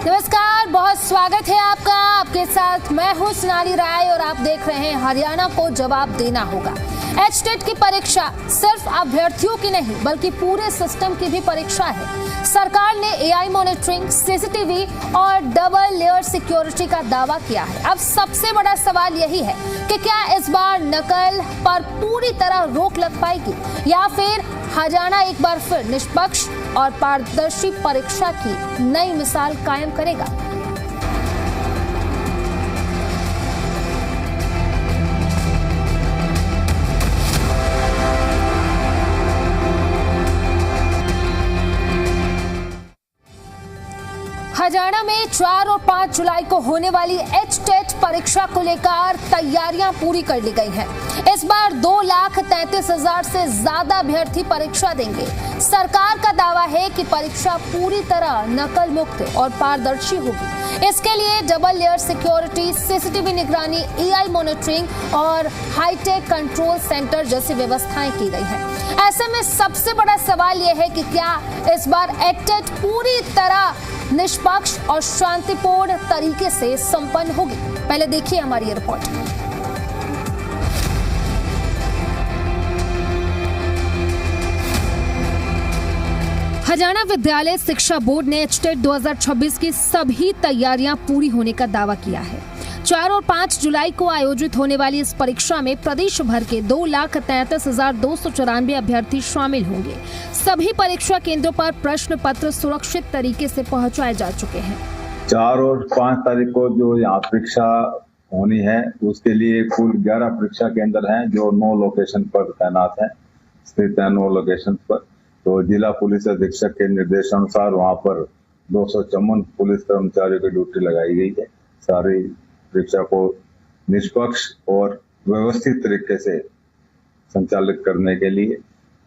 नमस्कार, बहुत स्वागत है आपका। आपके साथ मैं हूं सोनाली राय और आप देख रहे हैं हरियाणा को जवाब देना होगा। एचटेट की परीक्षा सिर्फ अभ्यर्थियों की नहीं बल्कि पूरे सिस्टम की भी परीक्षा है। सरकार ने एआई मॉनिटरिंग, सीसीटीवी और डबल लेयर सिक्योरिटी का दावा किया है। अब सबसे बड़ा सवाल यही है कि क्या इस बार नकल पर पूरी तरह रोक लग पाएगी या फिर हरियाणा एक बार फिर निष्पक्ष और पारदर्शी परीक्षा की नई मिसाल कायम करेगा। हरियाणा में 4 और 5 जुलाई को होने वाली एचटेट परीक्षा को लेकर तैयारियां पूरी कर ली गई हैं। इस बार 2,33,000 से ज्यादा अभ्यर्थी परीक्षा देंगे। सरकार का दावा है कि परीक्षा पूरी तरह नकल मुक्त और पारदर्शी होगी। इसके लिए डबल लेयर सिक्योरिटी, सीसीटीवी निगरानी, एआई मॉनिटरिंग और हाईटेक कंट्रोल सेंटर जैसी व्यवस्थाएं की गई हैं। ऐसे में सबसे बड़ा सवाल यह है कि क्या इस बार एचटेट पूरी तरह निष्पक्ष और शांतिपूर्ण तरीके से संपन्न होगी। पहले देखिए हमारी ये रिपोर्ट। हरियाणा विद्यालय शिक्षा बोर्ड ने एचटेट 2026 की सभी तैयारियां पूरी होने का दावा किया है। 4 और 5 जुलाई को आयोजित होने वाली इस परीक्षा में प्रदेश भर के 2,33,294 अभ्यर्थी शामिल होंगे। सभी परीक्षा केंद्रों पर प्रश्न पत्र सुरक्षित तरीके से पहुंचाए जा चुके हैं। 4 और 5 तारीख को जो यहाँ परीक्षा होनी है उसके लिए कुल 11 परीक्षा केंद्र हैं जो 9 लोकेशन पर तैनात हैं, स्थित हैं 9 लोकेशन पर। तो जिला पुलिस अधीक्षक के निर्देशानुसार वहाँ पर 254 पुलिस कर्मचारियों की ड्यूटी लगाई गई है। सारी परीक्षा को निष्पक्ष और व्यवस्थित तरीके से संचालित करने के लिए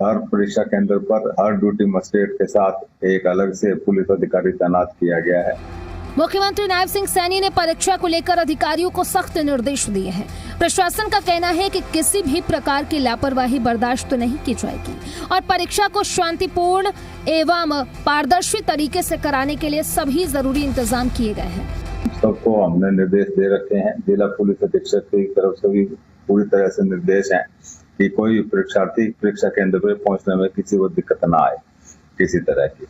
हर परीक्षा केंद्र पर हर ड्यूटी मजिस्ट्रेट के साथ एक अलग से पुलिस अधिकारी तैनात किया गया है। मुख्यमंत्री नायब सिंह सैनी ने परीक्षा को लेकर अधिकारियों को सख्त निर्देश दिए हैं। प्रशासन का कहना है कि किसी भी प्रकार की लापरवाही बर्दाश्त नहीं की जाएगी और परीक्षा को शांतिपूर्ण एवं पारदर्शी तरीके से कराने के लिए सभी जरूरी इंतजाम किए गए हैं। सबको हमने निर्देश दे रखे हैं। जिला पुलिस अधीक्षक की तरफ से भी पूरी तरह से निर्देश हैं कि कोई परीक्षार्थी परीक्षा केंद्र पर पहुंचने में किसी को दिक्कत ना आए किसी तरह की।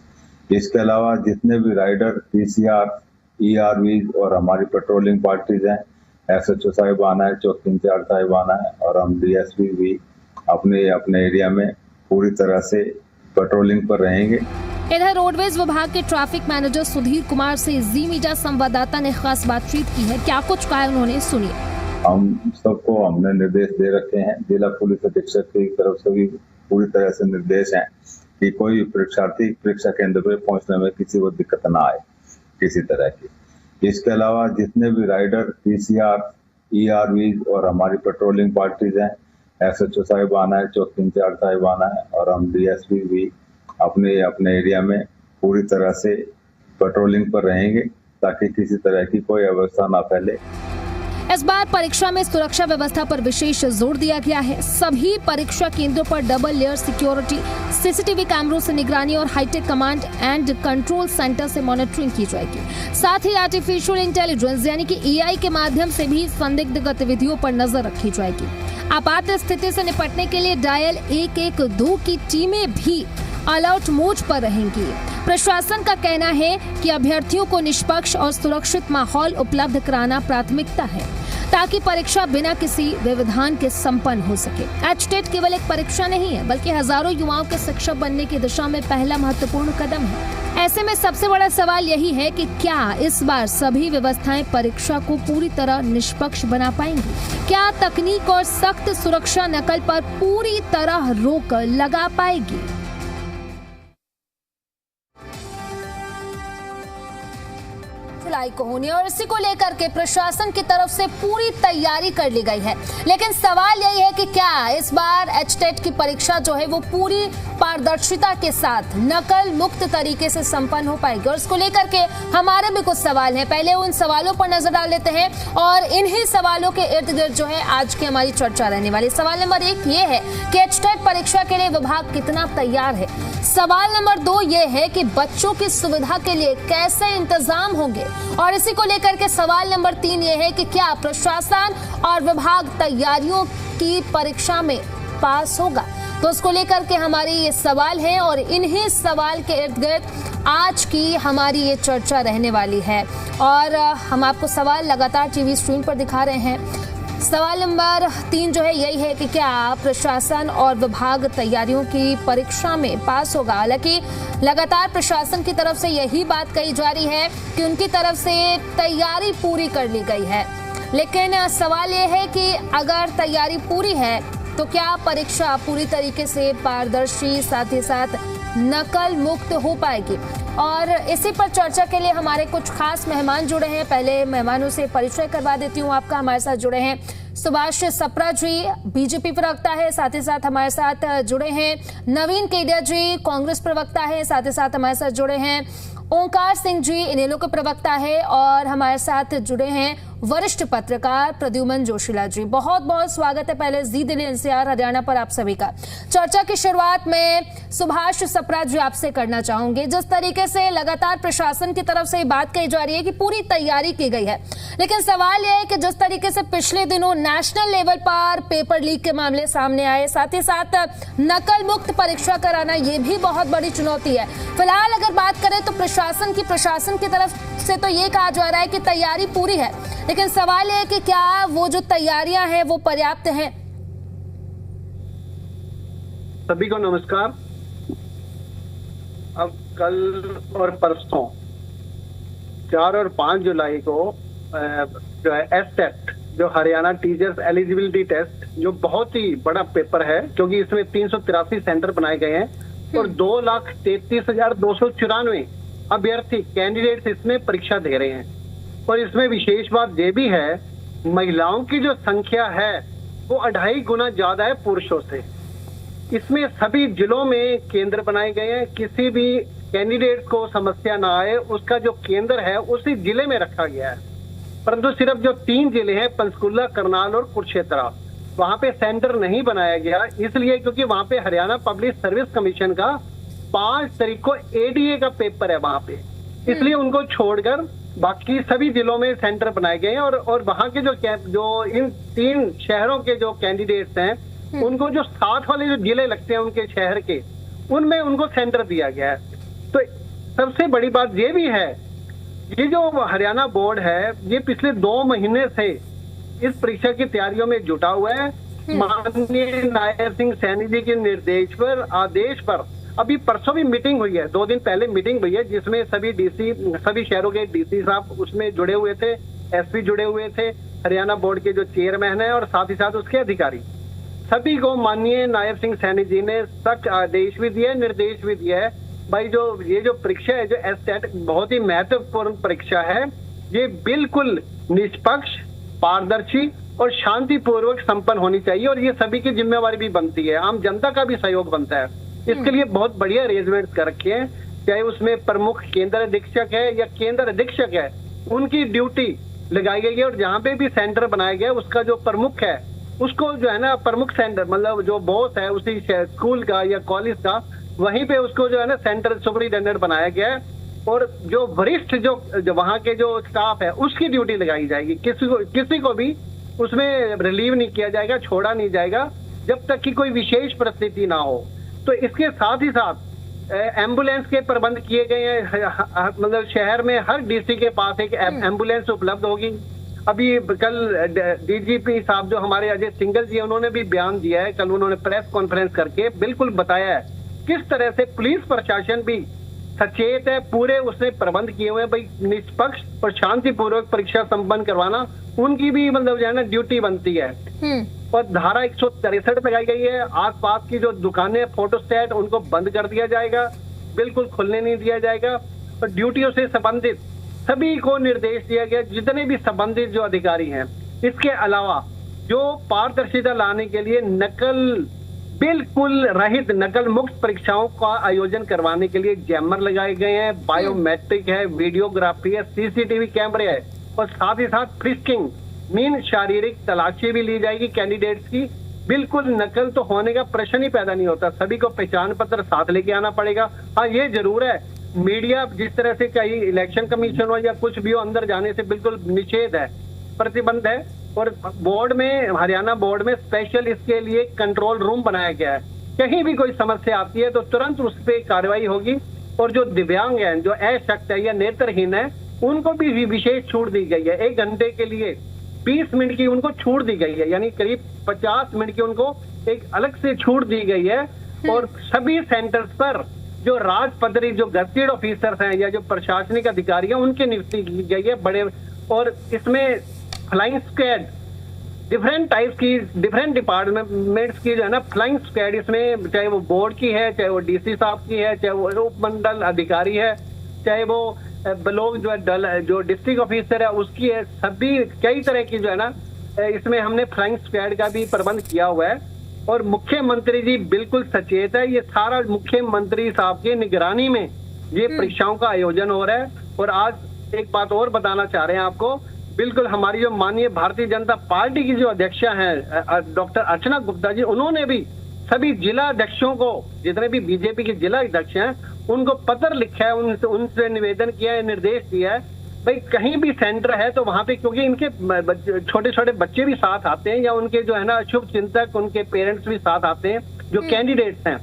इसके अलावा जितने भी राइडर, पीसीआर, ईआरवी और हमारी पेट्रोलिंग पार्टीज हैं, एसएचओ साहिबाना है, चौकी इंचार्ज साहिबाना है और हम डीएसपी भी अपने एरिया में पूरी तरह से पेट्रोलिंग पर रहेंगे। इधर रोडवेज विभाग के ट्रैफिक मैनेजर सुधीर कुमार से जी मीडिया संवाददाता ने खास बातचीत की है। क्या कुछ कहा उन्होंने, सुनिए। हम सबको हमने निर्देश दे रखे हैं। जिला पुलिस अधीक्षक की तरफ से भी पूरी तरह से निर्देश हैं कि कोई परीक्षार्थी परीक्षा केंद्र पर पहुंचने में किसी को दिक्कत ना आए किसी तरह की। इसके अलावा जितने भी राइडर, पीसीआर, ईआरवी और हमारी पेट्रोलिंग पार्टीज हैं, एसएचओ साहिबाना है, चौकी इंचार्ज साहिबाना है और हम डीएसपी भी अपने एरिया में पूरी तरह से पेट्रोलिंग पर रहेंगे ताकि किसी तरह की कोई अवस्था ना फैले। इस बार परीक्षा में सुरक्षा व्यवस्था पर विशेष जोर दिया गया है। सभी परीक्षा केंद्रों पर डबल लेयर सिक्योरिटी, सीसीटीवी कैमरों से निगरानी और hi tech command and control centre से मॉनिटरिंग की जाएगी। साथ ही आर्टिफिशियल इंटेलिजेंस यानी कि एआई के माध्यम से भी संदिग्ध गतिविधियों पर नजर रखी जाएगी। आपात स्थिति से निपटने के लिए डायल 112 की टीमें भी अलर्ट मोड पर रहेंगी। प्रशासन का कहना है कि अभ्यर्थियों को निष्पक्ष और सुरक्षित माहौल उपलब्ध कराना प्राथमिकता है ताकि परीक्षा बिना किसी व्यवधान के संपन्न हो सके। एचटेट केवल एक परीक्षा नहीं है बल्कि हजारों युवाओं के शिक्षक बनने की दिशा में पहला महत्वपूर्ण कदम है। ऐसे में सबसे बड़ा सवाल यही है कि क्या इस बार सभी व्यवस्थाएं परीक्षा को पूरी तरह निष्पक्ष बना पाएंगी? क्या तकनीक और सख्त सुरक्षा नकल पर पूरी तरह रोक लगा पाएगी? जुलाई को होनी है और इसी को लेकर के प्रशासन की तरफ से पूरी तैयारी कर ली गई है। लेकिन सवाल यही है कि क्या इस बार एचटेट की परीक्षा जो है वो पूरी पारदर्शिता के साथ नकल मुक्त तरीके से संपन्न हो पाएगी, और इसको लेकर के हमारे भी कुछ सवाल हैं। पहले उन सवालों पर नजर डाल लेते हैं और इन्हीं सवालों के इर्द गिर्द जो है आज की हमारी चर्चा रहने वाली। सवाल नंबर 1 ये है कि एचटेट परीक्षा के लिए विभाग कितना तैयार है। सवाल नंबर 2 ये है कि बच्चों की सुविधा के लिए कैसे इंतजाम होंगे, और इसी को लेकर के सवाल नंबर 3 ये है कि क्या प्रशासन और विभाग तैयारियों की परीक्षा में पास होगा। तो उसको लेकर के हमारे ये सवाल हैं और इन्हीं सवाल के इर्द गिर्द आज की हमारी ये चर्चा रहने वाली है। और हम आपको सवाल लगातार टीवी स्क्रीन पर दिखा रहे हैं। सवाल नंबर 3 जो है यही है कि क्या प्रशासन और विभाग तैयारियों की परीक्षा में पास होगा। हालांकि लगातार प्रशासन की तरफ से यही बात कही जा रही है कि उनकी तरफ से तैयारी पूरी कर ली गई है, लेकिन सवाल ये है कि अगर तैयारी पूरी है तो क्या परीक्षा पूरी तरीके से पारदर्शी साथ ही साथ नकल मुक्त हो पाएगी। और इसी पर चर्चा के लिए हमारे कुछ खास मेहमान जुड़े हैं। पहले मेहमानों से परिचय करवा देती हूँ आपका। हमारे साथ जुड़े हैं सुभाष सप्रा जी, बीजेपी प्रवक्ता है, साथ ही साथ हमारे साथ जुड़े हैं नवीन केडिया जी, कांग्रेस प्रवक्ता है, साथ ही साथ हमारे साथ जुड़े हैं ओंकार सिंह जी, इनेलो के प्रवक्ता है, और हमारे साथ जुड़े हैं वरिष्ठ पत्रकार प्रद्युमन जोशीला जी। बहुत बहुत स्वागत है पहले जी दिल्ली एनसीआर हरियाणा पर आप सभी का। चर्चा की शुरुआत में सुभाष सप्रा जी आपसे करना चाहूंगे। जिस तरीके से लगातार प्रशासन की तरफ से बात कही जा रही है कि पूरी तैयारी की गई है, लेकिन सवाल यह है कि जिस तरीके से पिछले दिनों नेशनल लेवल पर पेपर लीक के मामले सामने आए, साथ ही साथ नकल मुक्त परीक्षा कराना ये भी बहुत बड़ी चुनौती है। फिलहाल अगर बात करें तो प्रशासन की तरफ से तो ये कहा जा रहा है कि तैयारी पूरी है, लेकिन सवाल है कि क्या वो जो तैयारियां हैं वो पर्याप्त हैं। सभी को नमस्कार। अब कल और परसों 4 और 5 जुलाई को जो है एचटेट, जो हरियाणा टीचर्स एलिजिबिलिटी टेस्ट, जो बहुत ही बड़ा पेपर है क्योंकि इसमें 383 सेंटर बनाए गए हैं और 2,33,294 अभ्यर्थी कैंडिडेट्स इसमें परीक्षा दे रहे हैं। और इसमें विशेष बात ये भी है, महिलाओं की जो संख्या है वो 2.5 गुना ज्यादा है पुरुषों से। इसमें सभी जिलों में केंद्र बनाए गए हैं, किसी भी कैंडिडेट को समस्या ना आए उसका जो केंद्र है उसी जिले में रखा गया है। परंतु सिर्फ जो 3 जिले हैं, पंचकुला, करनाल और कुरुक्षेत्र, वहां पे सेंटर नहीं बनाया गया, इसलिए क्योंकि वहां पे हरियाणा पब्लिक सर्विस कमीशन का 5 तारीख को एडीए का पेपर है वहां पे, इसलिए उनको छोड़कर बाकी सभी जिलों में सेंटर बनाए गए हैं। और वहां के जो इन 3 शहरों के जो कैंडिडेट्स हैं उनको जो साथ वाले जो जिले लगते हैं उनके शहर के, उनमें उनको सेंटर दिया गया है। तो सबसे बड़ी बात ये भी है, ये जो हरियाणा बोर्ड है ये पिछले 2 महीने से इस परीक्षा की तैयारियों में जुटा हुआ है। माननीय नायब सिंह सैनी जी के निर्देश पर, आदेश पर अभी परसों भी मीटिंग हुई है, 2 दिन पहले मीटिंग हुई है, जिसमें सभी शहरों के डीसी साहब उसमें जुड़े हुए थे, एसपी जुड़े हुए थे, हरियाणा बोर्ड के जो चेयरमैन है और साथ ही साथ उसके अधिकारी, सभी को माननीय नायब सिंह सैनी जी ने सख्त आदेश भी दिया, निर्देश भी दिया है। भाई ये जो परीक्षा है, जो एचटेट, बहुत ही महत्वपूर्ण परीक्षा है, ये बिल्कुल निष्पक्ष, पारदर्शी और शांतिपूर्वक संपन्न होनी चाहिए और ये सभी की जिम्मेवारी भी बनती है, आम जनता का भी सहयोग बनता है। इसके लिए बहुत बढ़िया अरेंजमेंट कर रखे हैं, चाहे उसमें प्रमुख केंद्र अधीक्षक है या केंद्र अधीक्षक है, उनकी ड्यूटी लगाई गई है। और जहाँ पे भी सेंटर बनाया गया उसका जो प्रमुख है उसको जो है ना, प्रमुख सेंटर मतलब जो बॉस है उसी स्कूल का या कॉलेज का, वहीं पे उसको जो है ना सेंटर सुपरिटेंडेंट बनाया गया है। और जो वरिष्ठ जो वहाँ के जो स्टाफ है उसकी ड्यूटी लगाई जाएगी, किसी को भी उसमें रिलीव नहीं किया जाएगा, छोड़ा नहीं जाएगा जब तक कि कोई विशेष परिस्थिति ना हो। तो इसके साथ ही साथ एम्बुलेंस के प्रबंध किए गए हैं, मतलब शहर में हर डीसी के पास एक एम्बुलेंस उपलब्ध होगी। अभी कल डीजीपी साहब जो हमारे अजय सिंघल जी, उन्होंने भी बयान दिया है, कल उन्होंने प्रेस कॉन्फ्रेंस करके बिल्कुल बताया है किस तरह से पुलिस प्रशासन भी सचेत है, पूरे उसने प्रबंध किए हुए हैं। भाई निष्पक्ष और शांतिपूर्वक परीक्षा संपन्न करवाना उनकी भी मतलब जो है ना ड्यूटी बनती है। और धारा 163 लगाई गई है, आसपास की जो दुकानें, फोटोस्टेट, उनको बंद कर दिया जाएगा, बिल्कुल खुलने नहीं दिया जाएगा। और ड्यूटियों से संबंधित सभी को निर्देश दिया गया, जितने भी संबंधित जो अधिकारी हैं। इसके अलावा जो पारदर्शिता लाने के लिए नकल बिल्कुल रहित, नकल मुक्त परीक्षाओं का आयोजन करवाने के लिए जैमर लगाए गए हैं, बायोमेट्रिक है, वीडियोग्राफी है, सीसीटीवी कैमरे है, और साथ ही साथ फ्रिस्किंग मीन शारीरिक तलाशी भी ली जाएगी कैंडिडेट्स की। बिल्कुल नकल तो होने का प्रश्न ही पैदा नहीं होता, सभी को पहचान पत्र साथ लेके आना पड़ेगा। हाँ, ये जरूर है, मीडिया जिस तरह से कहीं इलेक्शन कमीशन हो या कुछ भी हो, अंदर जाने से बिल्कुल निषेध है, प्रतिबंध है। और बोर्ड में, हरियाणा बोर्ड में स्पेशल इसके लिए कंट्रोल रूम बनाया गया है। कहीं भी कोई समस्या आती है तो तुरंत उस पर कार्रवाई होगी। और जो दिव्यांग हैं, जो अशक्त है या नेत्रहीन है, उनको भी विशेष छूट दी गई है। 1 घंटे के लिए 20 मिनट की उनको छूट दी गई है, यानी करीब 50 मिनट की उनको एक अलग से छूट दी गई है। और सभी सेंटर्स पर जो राज पद्धति, जो गजेटेड ऑफिसर्स हैं या जो प्रशासनिक अधिकारी हैं, उनकी नियुक्ति की गई है बड़े। और इसमें फ्लाइंग स्क्वाड, डिफरेंट टाइप्स की, डिफरेंट डिपार्टमेंट्स की जो है ना फ्लाइंग स्क्वाड, इसमें चाहे वो बोर्ड की है, चाहे वो डीसी साहब की है, चाहे वो उपमंडल अधिकारी है, चाहे वो ब्लॉक जो डिस्ट्रिक्ट ऑफिसर है उसकी है, सभी कई तरह की जो है ना, इसमें हमने फ्लाइंग स्क्वाड का भी प्रबंध किया हुआ है। और मुख्यमंत्री जी बिल्कुल सचेत है, ये सारा मुख्यमंत्री साहब की निगरानी में ये परीक्षाओं का आयोजन हो रहा है। और आज एक बात और बताना चाह रहे हैं आपको, बिल्कुल हमारी जो माननीय भारतीय जनता पार्टी की जो अध्यक्षा हैं डॉक्टर अर्चना गुप्ता जी, उन्होंने भी सभी जिला अध्यक्षों को, जितने भी बीजेपी के जिला अध्यक्ष हैं, उनको पत्र लिखा है, उनसे निवेदन किया है, निर्देश दिया है, भाई कहीं भी सेंटर है तो वहां पे, क्योंकि इनके छोटे छोटे बच्चे भी साथ आते हैं, या उनके जो है ना शुभ चिंतक, उनके पेरेंट्स भी साथ आते हैं, जो कैंडिडेट्स हैं,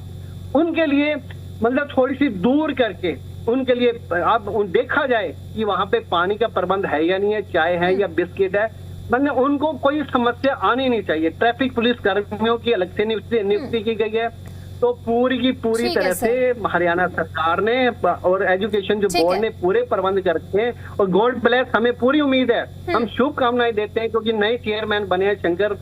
उनके लिए मतलब थोड़ी सी दूर करके उनके लिए अब देखा जाए कि वहां पे पानी का प्रबंध है या नहीं है, चाय है या बिस्किट है, मतलब उनको कोई समस्या आनी नहीं चाहिए। ट्रैफिक पुलिस कर्मियों की अलग से नियुक्ति की गई है। तो पूरी की पूरी तरह से हरियाणा सरकार ने और एजुकेशन जो बोर्ड ने पूरे प्रबंध करके, और गॉड ब्लेस, हमें पूरी उम्मीद है, हम शुभकामनाएं देते हैं, क्योंकि नए चेयरमैन बने हैं शंकर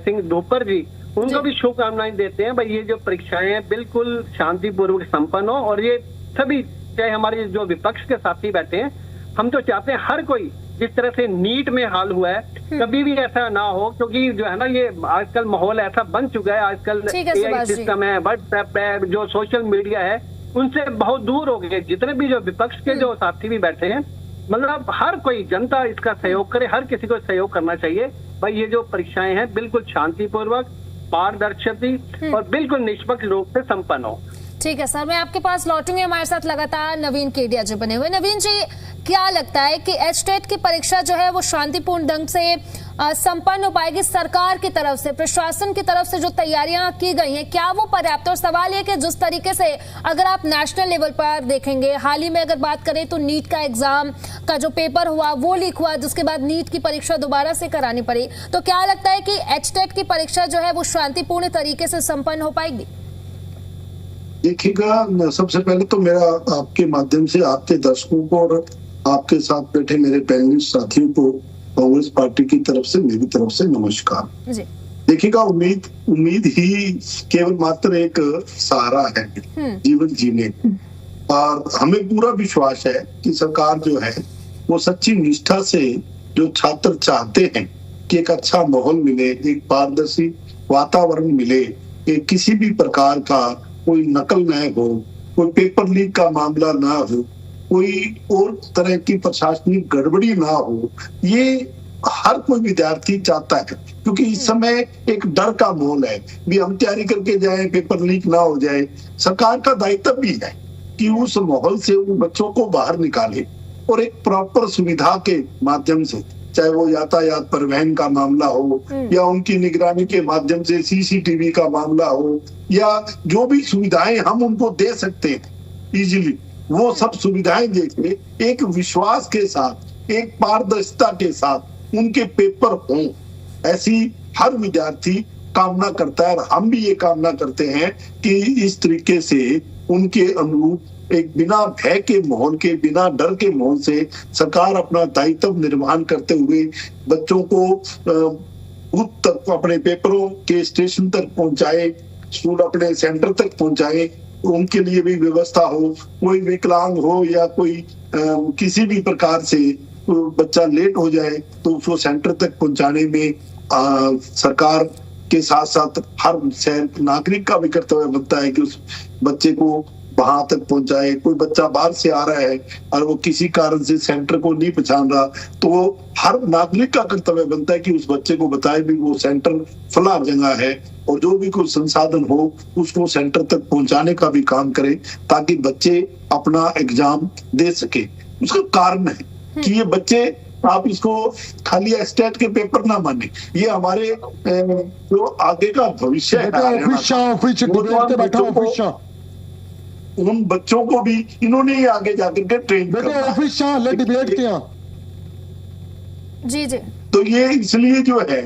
सिंह ढोपर जी, उनको भी शुभकामनाएं देते हैं। भाई ये जो परीक्षाएं हैं बिल्कुल शांतिपूर्वक संपन्न हो। और ये सभी, चाहे हमारे जो विपक्ष के साथी बैठे हैं, हम तो चाहते हैं हर कोई, जिस तरह से नीट में हाल हुआ है, कभी भी ऐसा ना हो, क्योंकि जो है ना ये आजकल माहौल ऐसा बन चुका है, आजकल AI सिस्टम है, व्हाट्सएप है, जो सोशल मीडिया है, उनसे बहुत दूर हो गए। जितने भी जो विपक्ष के जो साथी भी बैठे हैं, मतलब हर कोई जनता इसका सहयोग करे, हर किसी को सहयोग करना चाहिए। भाई ये जो परीक्षाएं हैं बिल्कुल शांतिपूर्वक, पारदर्शी और बिल्कुल निष्पक्ष रूप से संपन्न हो। ठीक है सर, मैं आपके पास लौटूंगी। हमारे साथ लगातार नवीन केडिया जी बने हुए। नवीन जी, क्या लगता है कि एचटेट की परीक्षा जो है वो शांतिपूर्ण ढंग से संपन्न हो पाएगी? सरकार की तरफ से, प्रशासन की तरफ से जो तैयारियां की गई हैं, क्या वो पर्याप्त? और सवाल ये कि जिस तरीके से अगर आप नेशनल लेवल पर देखेंगे, हाल ही में अगर बात करें तो नीट का एग्जाम का जो पेपर हुआ वो लीक हुआ, जिसके बाद नीट की परीक्षा दोबारा से करानी पड़ी, तो क्या लगता है कि एचटेट की परीक्षा जो है वो शांतिपूर्ण तरीके से संपन्न हो पाएगी? देखिएगा, सबसे पहले तो मेरा आपके माध्यम से आपके दर्शकों को और आपके साथ बैठे मेरे पैनलिस्ट साथियों को कांग्रेस पार्टी की तरफ से, मेरी तरफ से नमस्कार। देखिएगा, उम्मीद ही केवल मात्र एक सहारा है जीवन जीने, और हमें पूरा विश्वास है कि सरकार जो है वो सच्ची निष्ठा से, जो छात्र चाहते हैं कि एक अच्छा माहौल मिले, एक पारदर्शी वातावरण मिले, कि किसी भी प्रकार का कोई नकल न हो, कोई पेपर लीक का मामला ना हो, कोई और तरह की प्रशासनिक गड़बड़ी ना हो, ये हर कोई विद्यार्थी चाहता है। क्योंकि इस समय एक डर का माहौल है, भी हम तैयारी करके जाएं, पेपर लीक ना हो जाए। सरकार का दायित्व भी है कि उस माहौल से उन बच्चों को बाहर निकाले, और एक प्रॉपर सुविधा के माध्यम से, चाहे वो यातायात परिवहन का मामला हो, या उनकी निगरानी के माध्यम से सीसीटीवी का मामला हो, या जो भी सुविधाएं हम उनको दे सकते हैं इजीली, वो सब सुविधाएं देके एक विश्वास के साथ, एक पारदर्शिता के साथ उनके पेपर हों, ऐसी हर विद्यार्थी कामना करता है। और हम भी ये कामना करते हैं कि इस तरीके से उनके अनुरूप, एक बिना भय के माहौल के, बिना डर के माहौल से सरकार अपना दायित्व निर्वहन करते हुए बच्चों को बूथ तक, अपने पेपरों के स्टेशन तक पहुंचाए, स्कूल अपने सेंटर तक पहुंचाए, उनके लिए भी व्यवस्था हो, कोई विकलांग हो या कोई किसी भी प्रकार से बच्चा लेट हो जाए तो उसको सेंटर तक पहुंचाने में सरकार के साथ साथ हर नागरिक का भी कर्तव्य बनता है कि उस बच्चे को वहां तक पहुंचाए। कोई बच्चा बाहर से आ रहा है और वो किसी कारण से सेंटर को नहीं पहचान रहा तो हर नागरिक का कर्तव्य बनता है कि उस बच्चे को बताए भी वो सेंटर फला जगह है और जो भी कोई संसाधन हो उसको सेंटर तक पहुंचाने का भी काम करे ताकि बच्चे अपना एग्जाम दे सके। उसका कारण है कि ये बच्चे, आप इसको खाली स्टेट के पेपर ना माने, ये हमारे जो आगे का भविष्य है, उन बच्चों को भी इन्होंने ही आगे जाकर के ट्रेन किया। जी जी। तो ये इसलिए जो है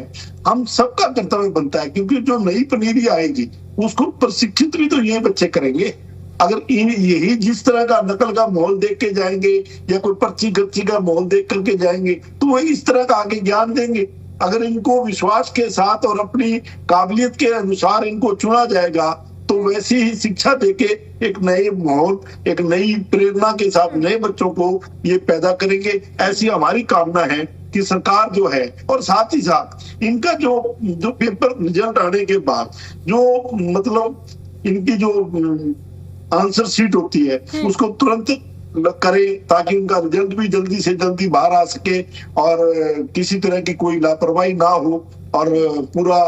हम सबका कर्तव्य बनता है क्योंकि जो नई पनीरी आएगी उसको प्रशिक्षित भी तो ये बच्चे करेंगे। अगर यही जिस तरह का नकल का माहौल देख के जाएंगे या कोई पर्ची गच्ची का माहौल देख करके जाएंगे तो वही इस तरह का आगे ज्ञान देंगे। अगर इनको विश्वास के साथ और अपनी काबिलियत के अनुसार इनको चुना जाएगा तो वैसी ही शिक्षा देके एक नए माहौल, एक नई प्रेरणा के साथ नए बच्चों को ये पैदा करेंगे। ऐसी हमारी कामना है कि सरकार जो है, और साथ ही साथ इनका जो पेपर रिजल्ट आने के बाद जो मतलब इनकी जो आंसर शीट होती है उसको तुरंत करे ताकि उनका रिजल्ट भी जल्दी से जल्दी बाहर आ सके और किसी तरह की कोई लापरवाही ना हो और पूरा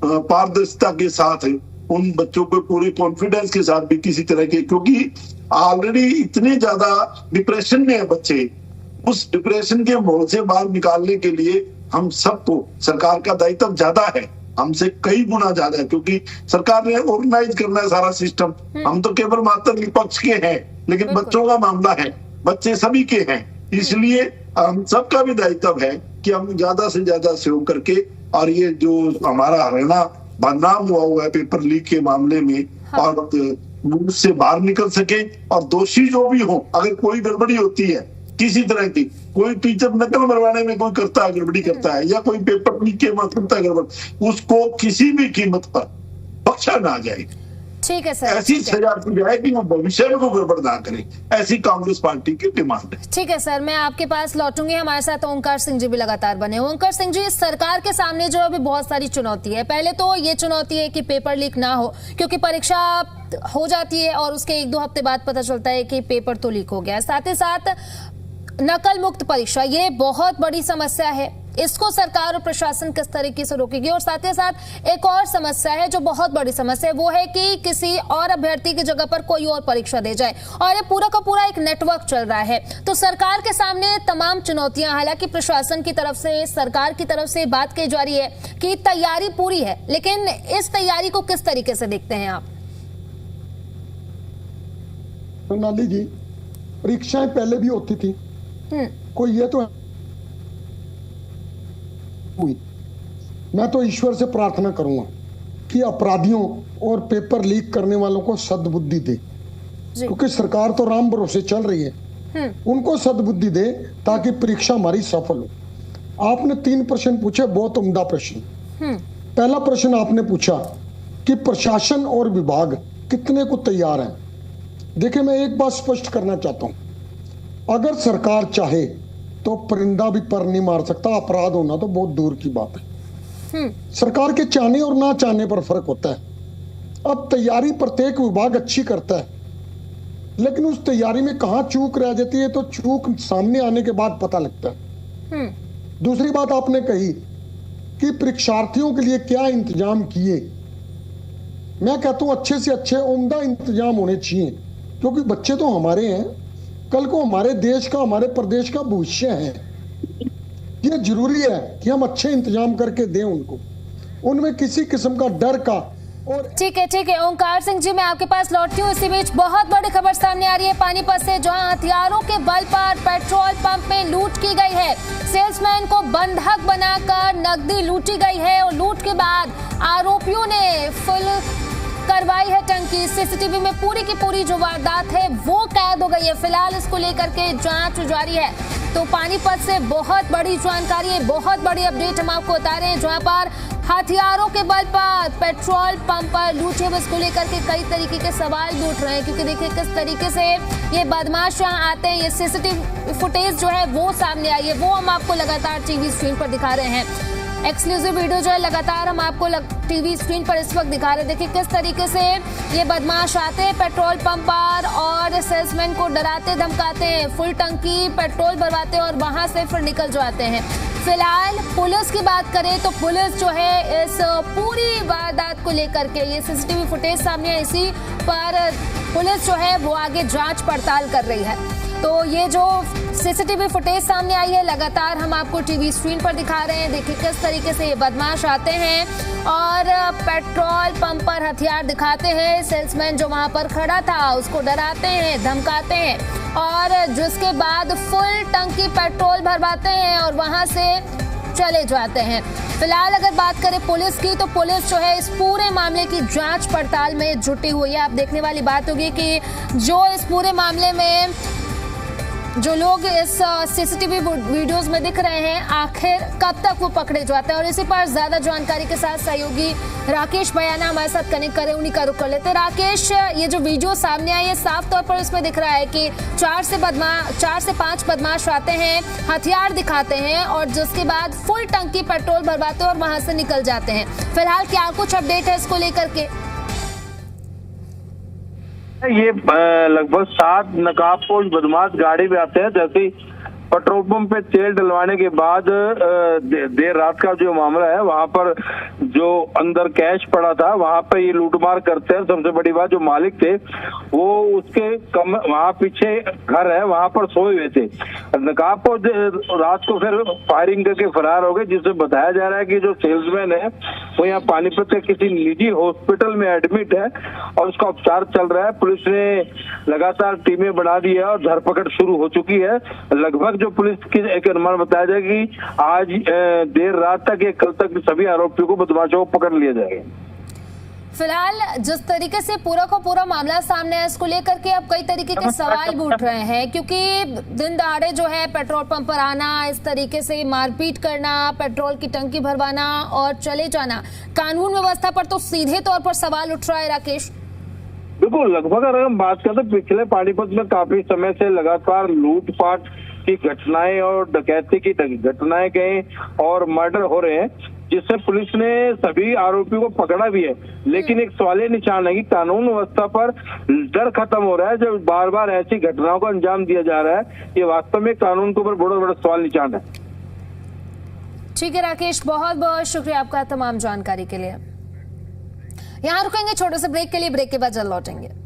पारदर्शिता के साथ उन बच्चों को पूरे कॉन्फिडेंस के साथ भी किसी तरह के, क्योंकि ऑलरेडी इतने ज्यादा डिप्रेशन में है बच्चे, उस डिप्रेशन के माहौल से बाहर निकालने के लिए हम सबको, सरकार का दायित्व ज्यादा है, हमसे कई गुना ज्यादा है क्योंकि सरकार ने ऑर्गेनाइज करना है सारा सिस्टम। हम तो केवल मात्र विपक्ष के हैं लेकिन बच्चों का मामला है, बच्चे सभी के हैं, इसलिए हम सबका भी दायित्व है कि हम ज्यादा से ज्यादा सहयोग करके और ये जो हमारा हरियाणा बदनाम हुआ है पेपर लीक के मामले में और उससे बाहर निकल सके और दोषी जो भी हो, अगर कोई गड़बड़ी होती है किसी तरह की, कोई टीचर नकल मरवाने में कोई करता है गड़बड़ी करता है या कोई पेपर लीक के मत करता है गड़बड़, उसको किसी भी कीमत पर बख्शा ना जाए। ठीक है सर, ऐसी सजा की जाए कि वो भविष्य में को गड़बड़ ना करे, ऐसी कांग्रेस पार्टी की डिमांड है। ठीक है सर, मैं आपके पास लौटूंगी। हमारे साथ ओंकार सिंह जी भी लगातार बने। ओंकार सिंह जी, सरकार के सामने जो अभी बहुत सारी चुनौती है, पहले तो ये चुनौती है कि पेपर लीक ना हो क्योंकि परीक्षा हो जाती है और उसके 1-2 हफ्ते बाद पता चलता है कि पेपर तो लीक हो गया। साथ ही साथ नकल मुक्त परीक्षा, ये बहुत बड़ी समस्या है, इसको सरकार और प्रशासन किस तरीके से रोकेगी? और साथ ही साथ एक और समस्या है जो बहुत बड़ी समस्या है, वो है कि किसी और अभ्यर्थी की जगह पर कोई और परीक्षा दे जाए और ये पूरा का पूरा एक नेटवर्क चल रहा है। तो सरकार के सामने तमाम चुनौतियां, हालांकि प्रशासन की तरफ से, सरकार की तरफ से बात की जा रही है कि तैयारी पूरी है, लेकिन इस तैयारी को किस तरीके से देखते हैं आप? सोनाली जी, परीक्षाएं पहले भी होती थी, कोई ये तो हुई। मैं तो ईश्वर से प्रार्थना करूंगा कि अपराधियों और पेपर लीक करने वालों को सद्बुद्धि दे, क्योंकि सरकार तो राम भरोसे चल रही है, उनको सद्बुद्धि दे ताकि परीक्षा हमारी सफल हो। आपने 3 प्रश्न पूछे, बहुत उम्दा प्रश्न। पहला प्रश्न आपने पूछा कि प्रशासन और विभाग कितने को तैयार है। देखिए, मैं एक बात स्पष्ट करना चाहता हूं, अगर सरकार चाहे तो परिंदा भी पर नहीं मार सकता, अपराध होना तो बहुत दूर की बात है। सरकार के चाहने और ना चाहने पर फर्क होता है। अब तैयारी प्रत्येक विभाग अच्छी करता है, लेकिन उस तैयारी में कहां चूक रह जाती है तो चूक सामने आने के बाद पता लगता है। दूसरी बात आपने कही कि परीक्षार्थियों के लिए क्या इंतजाम किए। मैं कहता हूं अच्छे से अच्छे उम्दा इंतजाम होने चाहिए, क्योंकि बच्चे तो हमारे हैं, कल को हमारे देश का, हमारे प्रदेश का भविष्य है। ये जरूरी है कि हम अच्छे इंतजाम करके दें उनको, उनमें किसी किस्म का डर का। और ठीक है ओंकार सिंह जी, मैं आपके पास लौटती हूँ। इसी बीच बहुत बड़ी खबर सामने आ रही है पानीपत से, जहां हथियारों के बल पर पेट्रोल पंप में लूट की गई है। सेल्समैन को बंधक बनाकर नकदी लूटी गई है और लूट के बाद आरोपियों ने फुल करवाई है टंकी। सीसीटीवी में पूरी की पूरी जो वारदात है वो कैद हो गई है। फिलहाल इसको लेकर के जांच जारी है। तो पानीपत से बहुत बड़ी जानकारी है, बहुत बड़ी अपडेट हम आपको बता रहे हैं, जहां पर हथियारों के बल पर पेट्रोल पंप पर लूटे, बस को लेकर के कई तरीके के सवाल भी उठ रहे हैं, क्योंकि देखिए किस तरीके से ये बदमाश यहाँ आते हैं। ये सीसीटीवी फुटेज जो है वो सामने आई है, वो हम आपको लगातार टीवी स्क्रीन पर दिखा रहे हैं। एक्सक्लूसिव वीडियो जो है लगातार हम आपको टीवी स्क्रीन पर इस वक्त दिखा रहे हैं। देखिए किस तरीके से ये बदमाश आते हैं पेट्रोल पंप पर और सेल्समैन को डराते धमकाते हैं, फुल टंकी पेट्रोल भरवाते हैं और वहां से फिर निकल जाते हैं। फिलहाल पुलिस की बात करें तो पुलिस जो है इस पूरी वारदात को लेकर के, ये सीसीटीवी फुटेज सामने है, इसी पर पुलिस जो है वो आगे जांच पड़ताल कर रही है। तो ये जो सीसीटीवी फुटेज सामने आई है लगातार हम आपको टीवी स्क्रीन पर दिखा रहे हैं। देखिए किस तरीके से ये बदमाश आते हैं और पेट्रोल पंप पर हथियार दिखाते हैं, सेल्समैन जो वहां पर खड़ा था उसको डराते हैं, धमकाते हैं और जिसके बाद फुल टंकी पेट्रोल भरवाते हैं और वहां से चले जाते हैं। फिलहाल अगर बात करें पुलिस की, तो पुलिस जो है इस पूरे मामले की जांच पड़ताल में जुटी हुई है। आप देखने वाली बात होगी कि जो इस पूरे मामले में जो लोग इस सीसीटीवी वीडियोस में दिख रहे हैं, आखिर कब तक वो पकड़े जाते हैं। और इसी पर ज्यादा जानकारी के साथ सहयोगी राकेश भयाना हमारे साथ कनेक्ट करे, उन्हीं का रुख कर लेते हैं। राकेश, ये जो वीडियो सामने आई है साफ तौर पर इसमें दिख रहा है कि 4 से 5 बदमाश आते हैं, हथियार दिखाते हैं और जिसके बाद फुल टंकी पेट्रोल भरवाते हैं और वहां से निकल जाते हैं। फिलहाल क्या कुछ अपडेट है इसको लेकर के? ये लगभग 7 नकाबपोश बदमाश गाड़ी में आते हैं। जैसे ही पेट्रोल पंप पे तेल डलवाने के बाद देर रात का जो मामला है, वहां पर जो अंदर कैश पड़ा था वहां पे ये लूटमार करते हैं। सबसे बड़ी बात, जो मालिक थे वो उसके वहां पीछे घर है, वहां पर सोए हुए थे। नकाबपोश रात को फिर फायरिंग करके फरार हो गए, जिससे बताया जा रहा है कि जो सेल्समैन है वो यहाँ पानीपत के किसी निजी हॉस्पिटल में एडमिट है और उसका उपचार चल रहा है। पुलिस ने लगातार टीमें बना दी है और धरपकड़ शुरू हो चुकी है। लगभग जो पुलिस की एक अनुमान बताया जाए कि आज देर रात तक या कल तक सभी आरोपियों को, बदमाशों को पकड़ लिया जाएगा। फिलहाल जिस तरीके से पूरा का पूरा मामला सामने है, इसको लेकर के अब कई तरीके के सवाल भी उठ रहे हैं, क्योंकि दिन दहाड़े जो है पेट्रोल पंप पर आना, इस तरीके से मारपीट करना, पेट्रोल की टंकी भरवाना और चले जाना, कानून व्यवस्था पर तो सीधे तौर पर सवाल उठ रहा है। राकेश, बिल्कुल, लगभग अगर हम बात करें तो पिछले पानीपत में काफी समय से लगातार लूटपाट की घटनाएं और डकैती की घटनाएं गए और मर्डर हो रहे हैं, जिससे पुलिस ने सभी आरोपियों को पकड़ा भी है। लेकिन एक सवालिया निशान है कि कानून व्यवस्था पर डर खत्म हो रहा है। जब बार बार ऐसी घटनाओं को अंजाम दिया जा रहा है, ये वास्तव में कानून के ऊपर बहुत बड़ा सवाल निशान है। ठीक है राकेश, बहुत बहुत शुक्रिया आपका तमाम जानकारी के लिए। यहाँ रुकेंगे छोटे से ब्रेक के लिए, ब्रेक के बाद जल्द लौटेंगे।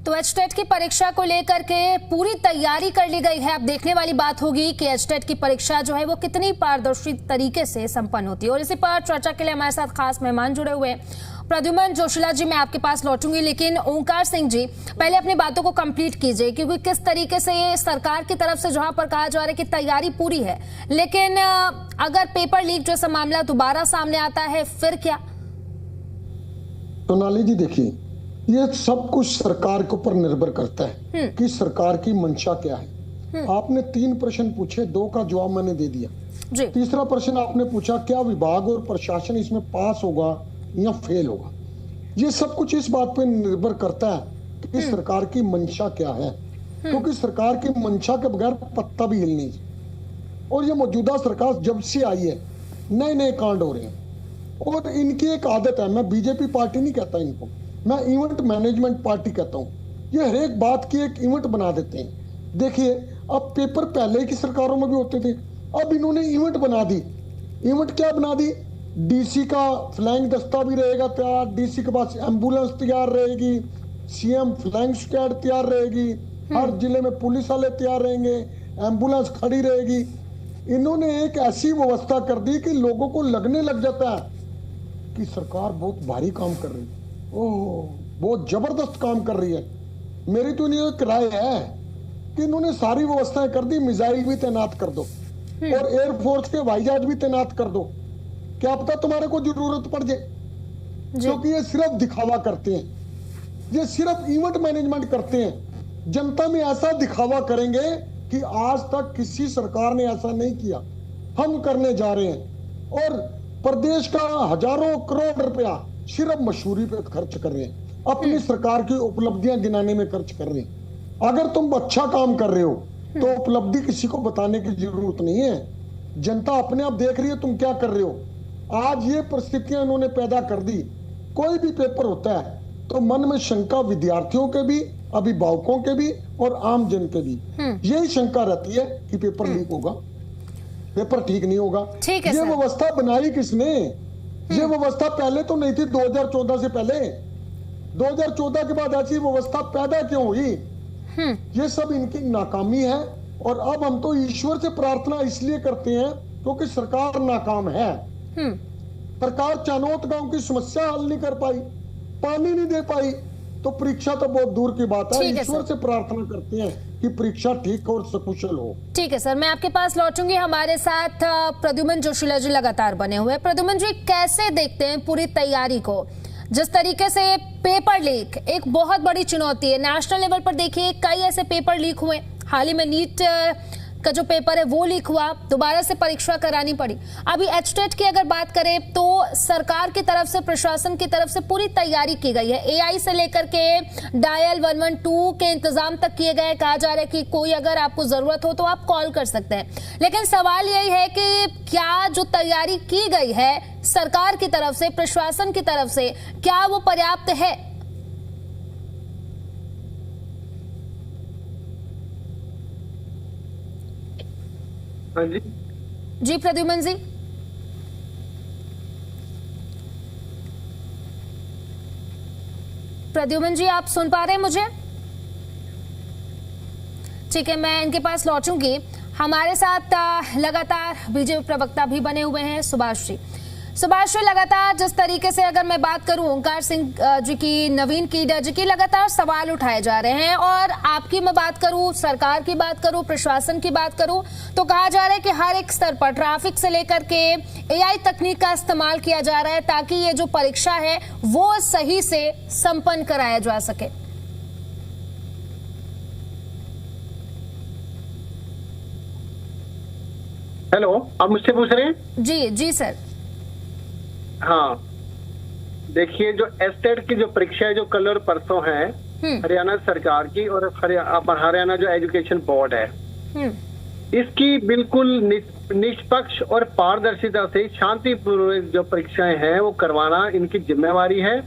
तो एचटेट की परीक्षा को लेकर के पूरी तैयारी कर ली गई है। अब देखने वाली बात होगी कि एचटेट की परीक्षा जो है वो कितनी पारदर्शी तरीके से संपन्न होती है। और इसी पर चर्चा के लिए हमारे साथ खास मेहमान जुड़े हुए हैं। प्रद्युमन जोशीला जी, मैं आपके पास लौटूंगी, लेकिन ओंकार सिंह जी पहले अपनी बातों को कंप्लीट कीजिए, क्योंकि किस तरीके से ये सरकार की तरफ से जहां पर कहा जा रहा है कि तैयारी पूरी है, लेकिन अगर पेपर लीक जैसा मामला दोबारा सामने आता है फिर क्या? सोनाली जी, देखिए, ये सब कुछ सरकार के ऊपर निर्भर करता है कि सरकार की मंशा क्या है। आपने 3 प्रश्न पूछे, 2 का जवाब मैंने दे दिया जी। तीसरा प्रश्न आपने पूछा क्या विभाग और प्रशासन इसमें पास होगा या फेल होगा। ये सब कुछ इस बात पे निर्भर करता है कि सरकार की मंशा क्या है, क्योंकि सरकार की मंशा के बगैर पत्ता भी हिल नहीं। और ये मौजूदा सरकार जब से आई है, नए नए कांड हो रहे हैं और इनकी एक आदत है, मैं बीजेपी पार्टी नहीं कहता इनको, मैं इवेंट मैनेजमेंट पार्टी कहता हूँ। ये हर एक बात की एक इवेंट बना देते हैं। देखिए, अब पेपर पहले की सरकारों में भी होते थे, अब इन्होंने इवेंट बना दी। इवेंट क्या बना दी? डीसी का फ्लैंग दस्ता भी रहेगा तैयार, डीसी के पास एम्बुलेंस तैयार रहेगी, सीएम फ्लैंग स्क्वाड तैयार रहेगी, हर जिले में पुलिस वाले तैयार रहेंगे, एम्बुलेंस खड़ी रहेगी। इन्होंने एक ऐसी व्यवस्था कर दी कि लोगों को लगने लग जाता है कि सरकार बहुत भारी काम कर रही है। ओह, बहुत जबरदस्त काम कर रही है। मेरी तो नहीं एक राय है कि इन्होंने सारी व्यवस्थाएं कर दी, मिसाइल भी तैनात कर दो और एयरफोर्स के हवाई जहाज भी तैनात कर दो, क्या पता तुम्हारे को जरूरत पड़ जाए। क्योंकि ये सिर्फ दिखावा करते हैं, ये सिर्फ इवेंट मैनेजमेंट करते हैं। जनता में ऐसा दिखावा करेंगे कि आज तक किसी सरकार ने ऐसा नहीं किया, हम करने जा रहे हैं। और प्रदेश का हजारों करोड़ रुपया सिर्फ मशहूरी पे खर्च कर रहे हैं, अपनी सरकार की उपलब्धियां गिनाने में खर्च कर रहे हैं। अगर तुम अच्छा काम कर रहे हो तो उपलब्धि किसी को बताने की जरूरत नहीं है। जनता अपने आप देख रही है तुम क्या कर रहे हो। आज ये परिस्थितियां इन्होंने पैदा कर दी। कोई भी पेपर होता है तो मन में शंका विद्यार्थियों के भी, अभिभावकों के भी और आम जन के भी यही शंका रहती है कि पेपर लीक होगा, पेपर ठीक नहीं होगा। ये व्यवस्था बनाई किसने? ये व्यवस्था पहले तो नहीं थी 2014 से पहले। 2014 के बाद ऐसी व्यवस्था पैदा क्यों हुई? ये सब इनकी नाकामी है। और अब हम तो ईश्वर से प्रार्थना इसलिए करते हैं क्योंकि सरकार नाकाम है। सरकार चानोत गांव की समस्या हल नहीं कर पाई, पानी नहीं दे पाई, तो परीक्षा तो बहुत दूर की बात है। ईश्वर से प्रार्थना करते हैं कि परीक्षा ठीक और सकुशल हो। ठीक है सर, मैं आपके पास लौटूंगी। हमारे साथ प्रद्युमन जोशीला जी लगातार बने हुए। प्रद्युमन जी, कैसे देखते हैं पूरी तैयारी को? जिस तरीके से पेपर लीक एक बहुत बड़ी चुनौती है, नेशनल लेवल पर देखिए कई ऐसे पेपर लीक हुए। हाल ही में नीट का जो पेपर है वो लीक हुआ, दोबारा से परीक्षा करानी पड़ी। अभी एचटेट की अगर बात करें तो सरकार की तरफ से, प्रशासन की तरफ से पूरी तैयारी की गई है। एआई से लेकर के डायल 112 के इंतजाम तक किए गए। कहा जा रहा है कि कोई अगर आपको जरूरत हो तो आप कॉल कर सकते हैं। लेकिन सवाल यही है कि क्या जो तैयारी की गई है सरकार की तरफ से, प्रशासन की तरफ से, क्या वो पर्याप्त है? हाँ जी जी प्रद्युमन जी। प्रद्युमन जी, आप सुन पा रहे हैं मुझे? ठीक है, मैं इनके पास लौटूंगी। हमारे साथ लगातार बीजेपी प्रवक्ता भी बने हुए हैं सुभाष जी। सुभाष जी, लगातार जिस तरीके से अगर मैं बात करूं ओंकार सिंह जी की, नवीन कीडा जी की, लगातार सवाल उठाए जा रहे हैं। और आपकी मैं बात करूं, सरकार की बात करूं, प्रशासन की बात करूं, तो कहा जा रहा है कि हर एक स्तर पर ट्रैफिक से लेकर के एआई तकनीक का इस्तेमाल किया जा रहा है ताकि ये जो परीक्षा है वो सही से संपन्न कराया जा सके। हेलो, आप मुझसे पूछ रहे हैं? जी जी सर। हाँ, देखिए, जो एस्टेट की जो परीक्षा है जो कल और परसों है हरियाणा सरकार की, और हरियाणा जो एजुकेशन बोर्ड है, इसकी बिल्कुल निष्पक्ष और पारदर्शिता से शांतिपूर्वक जो परीक्षाएं हैं वो करवाना इनकी जिम्मेवारी है।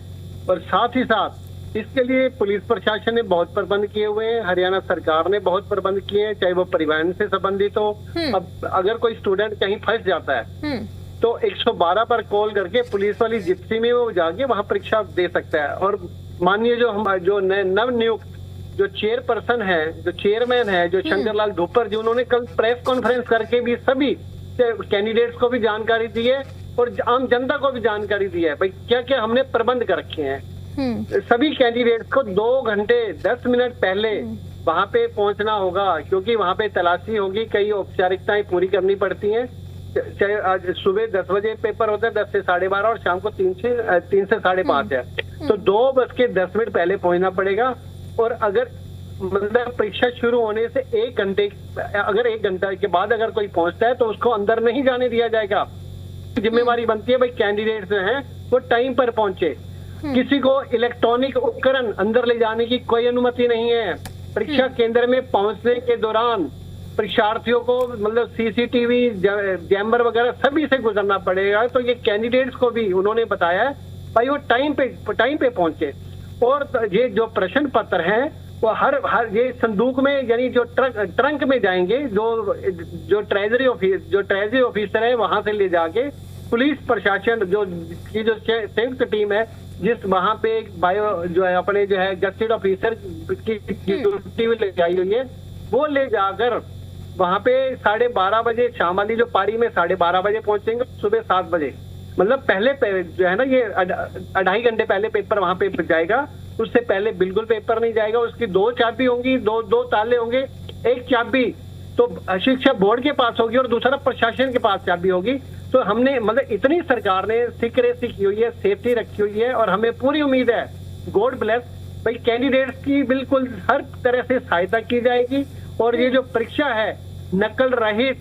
और साथ ही साथ इसके लिए पुलिस प्रशासन ने बहुत प्रबंध किए हुए हैं, हरियाणा सरकार ने बहुत प्रबंध किए हैं, चाहे वो परिवहन से संबंधित हो। अब अगर कोई स्टूडेंट कहीं फंस जाता है तो 112 पर कॉल करके पुलिस वाली जिप्सी में वो जाके वहां परीक्षा दे सकता है। और माननीय जो नव नियुक्त जो चेयरपर्सन है, जो चेयरमैन है, जो शंकर लाल धूपर जी, उन्होंने कल प्रेस कॉन्फ्रेंस करके भी सभी कैंडिडेट्स को भी जानकारी दी है और आम जनता को भी जानकारी दी है भाई क्या क्या हमने प्रबंध कर रखे हैं। सभी कैंडिडेट्स को 2 घंटे 10 मिनट पहले वहां पे पहुंचना होगा, क्योंकि वहां पे तलाशी होगी, कई औपचारिकताएं पूरी करनी पड़ती हैं। चाहे आज सुबह 10 बजे पेपर होता है, 10 से 12:30, और शाम को 3 से 5:30 है, तो 2:10 पहले पहुंचना पड़ेगा। और अगर मतलब परीक्षा शुरू होने से 1 घंटे, अगर 1 घंटे के बाद अगर कोई पहुंचता है तो उसको अंदर नहीं जाने दिया जाएगा। जिम्मेवारी बनती है भाई कैंडिडेट्स हैं वो टाइम पर पहुंचे। किसी को इलेक्ट्रॉनिक उपकरण अंदर ले जाने की कोई अनुमति नहीं है। परीक्षा केंद्र में पहुंचने के दौरान परीक्षार्थियों को मतलब सीसीटीवी जैम्बर वगैरह सभी से गुजरना पड़ेगा। तो ये कैंडिडेट्स को भी उन्होंने बताया है भाई वो टाइम पे पहुंचे। और ये जो प्रश्न पत्र हैं वो हर ये संदूक में, यानी जो ट्रंक में जाएंगे, जो ट्रेजरी ऑफिसर है वहां से ले जाके पुलिस प्रशासन जो संयुक्त टीम है, जिस वहां पे बायो जो है अपने जो है गस्टेड ऑफिसर की ड्यूटी में लगाई हुई है, वो ले जाकर वहां पे 12:30 बजे, शाम वाली जो पारी में 12:30 बजे पहुंचेंगे, सुबह 7 बजे, मतलब पहले जो है ना ये 2.5 घंटे पहले पेपर वहां पे जाएगा। उससे पहले बिल्कुल पेपर नहीं जाएगा। उसकी 2 चाबी होंगी, दो ताले होंगे। एक चाबी तो शिक्षा बोर्ड के पास होगी और दूसरा प्रशासन के पास चाबी होगी। तो हमने मतलब इतनी सरकार ने सिक्योरिटी की हुई है, सेफ्टी रखी हुई है और हमें पूरी उम्मीद है, गॉड ब्लेस भाई, कैंडिडेट्स की बिल्कुल हर तरह से सहायता की जाएगी। और ये जो परीक्षा है नकल रहित,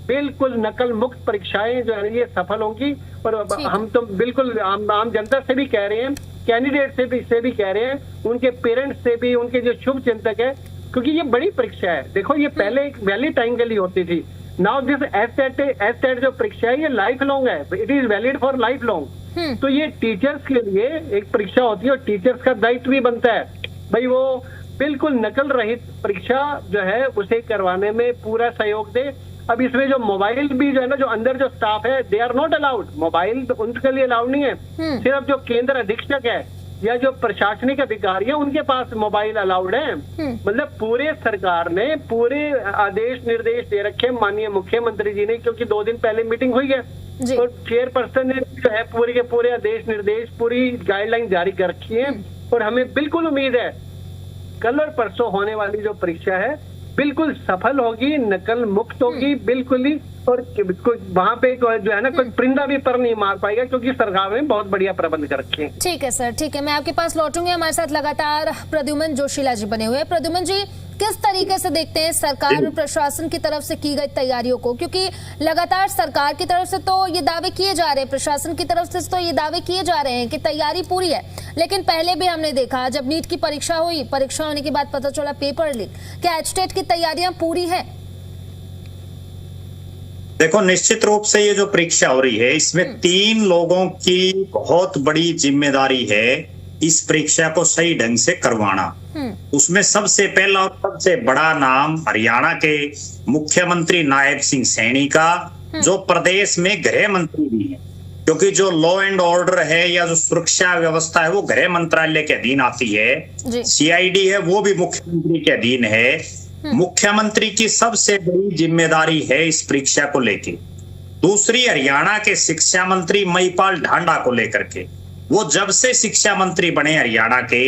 बिल्कुल नकल मुक्त परीक्षाएं जो है ये सफल होंगी। और हम तो बिल्कुल आम जनता से भी कह रहे हैं, कैंडिडेट से भी कह रहे हैं, उनके पेरेंट्स से भी, उनके जो शुभ चिंतक है, क्योंकि ये बड़ी परीक्षा है। देखो ये पहले एक वैलिड टाइम के लिए होती थी। नाउ दिस एसटेट जो परीक्षा है ये लाइफ लॉन्ग है, it is valid for life long. तो ये टीचर्स के लिए एक परीक्षा होती है और टीचर्स का दायित्व भी बनता है भाई वो बिल्कुल नकल रहित परीक्षा जो है उसे करवाने में पूरा सहयोग दे। अब इसमें जो मोबाइल भी जो है ना, जो अंदर जो स्टाफ है they are not allowed, mobile उनके लिए अलाउड नहीं है। सिर्फ जो केंद्र अधीक्षक है या जो प्रशासनिक अधिकारी है उनके पास मोबाइल अलाउड है। मतलब पूरे सरकार ने पूरे आदेश निर्देश दे रखे माननीय मुख्यमंत्री जी ने, क्योंकि 2 दिन पहले मीटिंग हुई है और चेयरपर्सन ने जो है पूरे के पूरे आदेश निर्देश पूरी गाइडलाइन जारी कर रखी है। और हमें बिल्कुल उम्मीद है कल और परसों होने वाली जो परीक्षा है बिल्कुल सफल होगी, नकल मुक्त होगी बिल्कुल ही। और वहाँ पे जो है ना कोई परिंदा भी पर नहीं मार पाएगा, क्योंकि सरकार ने बहुत बढ़िया प्रबंध कर रखे हैं। ठीक है सर, ठीक है, मैं आपके पास लौटूंगी। हमारे साथ लगातार प्रद्युमन जोशीला जी बने हुए हैं। प्रद्युमन जी, किस तरीके से देखते हैं सरकार और प्रशासन की तरफ से की गई तैयारियों को? क्योंकि लगातार सरकार की तरफ से तो ये दावे किए जा रहे हैं, प्रशासन की तरफ से तो ये दावे किए जा रहे हैं कि तैयारी पूरी है, लेकिन पहले भी हमने देखा जब नीट की परीक्षा हुई, परीक्षा होने के बाद पता चला पेपर लीक। क्या एचटेट की तैयारियां पूरी है? देखो, निश्चित रूप से ये जो परीक्षा हो रही है इसमें 3 लोगों की बहुत बड़ी जिम्मेदारी है इस परीक्षा को सही ढंग से करवाना। उसमें सबसे पहला और सबसे बड़ा नाम हरियाणा के मुख्यमंत्री नायब सिंह सैनी का, जो प्रदेश में गृह मंत्री भी है, क्योंकि जो लॉ एंड ऑर्डर है या जो सुरक्षा व्यवस्था है वो गृह मंत्रालय के अधीन आती है। सीआईडी है वो भी मुख्यमंत्री के अधीन है। मुख्यमंत्री की सबसे बड़ी जिम्मेदारी है इस परीक्षा को लेके। दूसरी, हरियाणा के शिक्षा मंत्री महिपाल ढांडा को लेकर के, वो जब से शिक्षा मंत्री बने हरियाणा के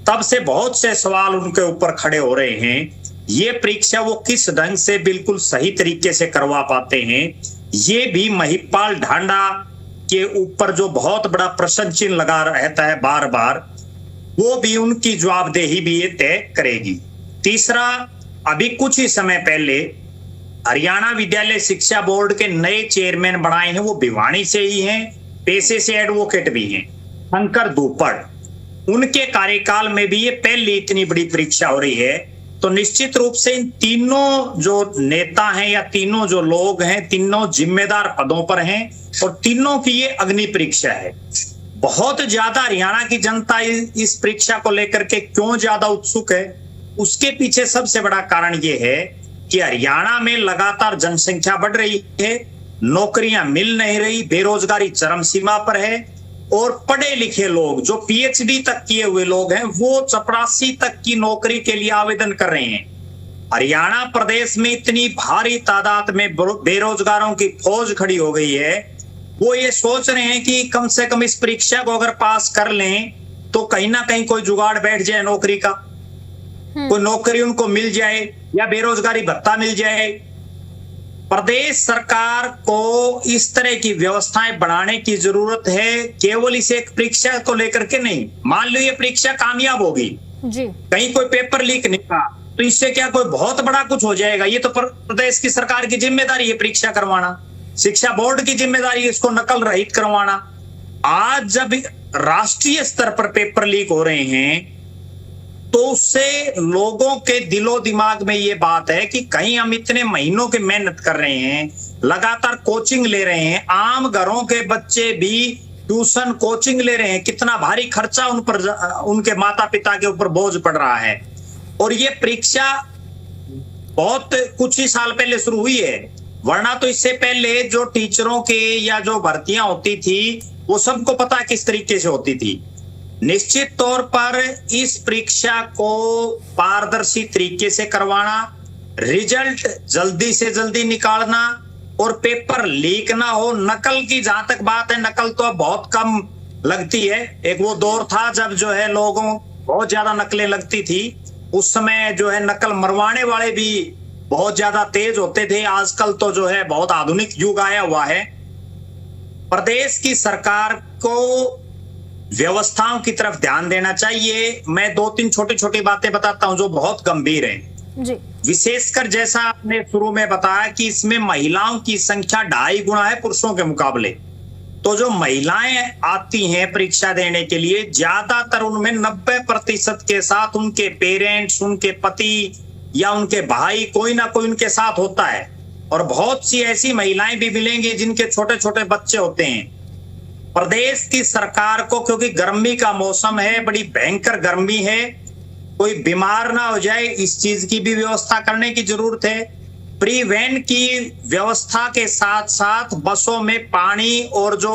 तब से बहुत से सवाल उनके ऊपर खड़े हो रहे हैं। ये परीक्षा वो किस ढंग से बिल्कुल सही तरीके से करवा पाते हैं, ये भी महिपाल ढांडा के ऊपर जो बहुत बड़ा प्रश्न चिन्ह लगा रहता है बार बार, वो भी उनकी जवाबदेही भी ये तय करेगी। तीसरा, अभी कुछ ही समय पहले हरियाणा विद्यालय शिक्षा बोर्ड के नए चेयरमैन बनाए हैं, वो भिवानी से ही हैं, पेशे से एडवोकेट भी हैं, शंकर धूपड़। उनके कार्यकाल में भी ये पहली इतनी बड़ी परीक्षा हो रही है। तो निश्चित रूप से इन तीनों जो नेता हैं या तीनों जो लोग हैं, तीनों जिम्मेदार पदों पर हैं और तीनों की ये अग्नि परीक्षा है। बहुत ज्यादा हरियाणा की जनता इस परीक्षा को लेकर के क्यों ज्यादा उत्सुक है, उसके पीछे सबसे बड़ा कारण ये है कि हरियाणा में लगातार जनसंख्या बढ़ रही है, नौकरियां मिल नहीं रही, बेरोजगारी चरम सीमा पर है और पढ़े लिखे लोग जो पीएचडी तक किए हुए लोग हैं वो चपरासी तक की नौकरी के लिए आवेदन कर रहे हैं। हरियाणा प्रदेश में इतनी भारी तादाद में बेरोजगारों की फौज खड़ी हो गई है, वो ये सोच रहे हैं कि कम से कम इस परीक्षा को अगर पास कर लें तो कहीं ना कहीं कोई जुगाड़ बैठ जाए नौकरी का, कोई नौकरी उनको मिल जाए या बेरोजगारी भत्ता मिल जाए। प्रदेश सरकार को इस तरह की व्यवस्थाएं बढ़ाने की जरूरत है, केवल इस एक परीक्षा को लेकर के नहीं। मान लो ये परीक्षा कामयाब होगी जी, कहीं कोई पेपर लीक निकला तो इससे क्या कोई बहुत बड़ा कुछ हो जाएगा? ये तो प्रदेश की सरकार की जिम्मेदारी है परीक्षा करवाना, शिक्षा बोर्ड की जिम्मेदारी है इसको नकल रहित करवाना। आज जब राष्ट्रीय स्तर पर पेपर लीक हो रहे हैं तो उससे लोगों के दिलो दिमाग में ये बात है कि कहीं हम इतने महीनों की मेहनत कर रहे हैं, लगातार कोचिंग ले रहे हैं, आम घरों के बच्चे भी ट्यूशन कोचिंग ले रहे हैं, कितना भारी खर्चा उन पर, उनके माता पिता के ऊपर बोझ पड़ रहा है। और ये परीक्षा बहुत कुछ ही साल पहले शुरू हुई है, वरना तो इससे पहले जो टीचरों के या जो भर्तियां होती थी वो सबको पता किस तरीके से होती थी। निश्चित तौर पर इस परीक्षा को पारदर्शी तरीके से करवाना, रिजल्ट जल्दी से जल्दी निकालना और पेपर लीक ना हो। नकल की जहां तक बात है, नकल तो अब बहुत कम लगती है। एक वो दौर था जब जो है लोगों बहुत ज्यादा नकलें लगती थी। उस समय जो है नकल मरवाने वाले भी बहुत ज्यादा तेज होते थे। आजकल तो जो है बहुत आधुनिक युग आया हुआ है। प्रदेश की सरकार को व्यवस्थाओं की तरफ ध्यान देना चाहिए। मैं 2-3 छोटी छोटी बातें बताता हूं जो बहुत गंभीर हैं जी। विशेषकर जैसा आपने शुरू में बताया कि इसमें महिलाओं की संख्या 2.5 गुना है पुरुषों के मुकाबले। तो जो महिलाएं आती हैं परीक्षा देने के लिए, ज्यादातर उनमें 90% के साथ उनके पेरेंट्स, उनके पति या उनके भाई कोई ना कोई उनके साथ होता है। और बहुत सी ऐसी महिलाएं भी मिलेंगी जिनके छोटे छोटे बच्चे होते हैं। प्रदेश की सरकार को, क्योंकि गर्मी का मौसम है, बड़ी भयंकर गर्मी है, कोई बीमार ना हो जाए इस चीज की भी व्यवस्था करने की जरूरत है। प्री वैन की व्यवस्था के साथ साथ बसों में पानी और जो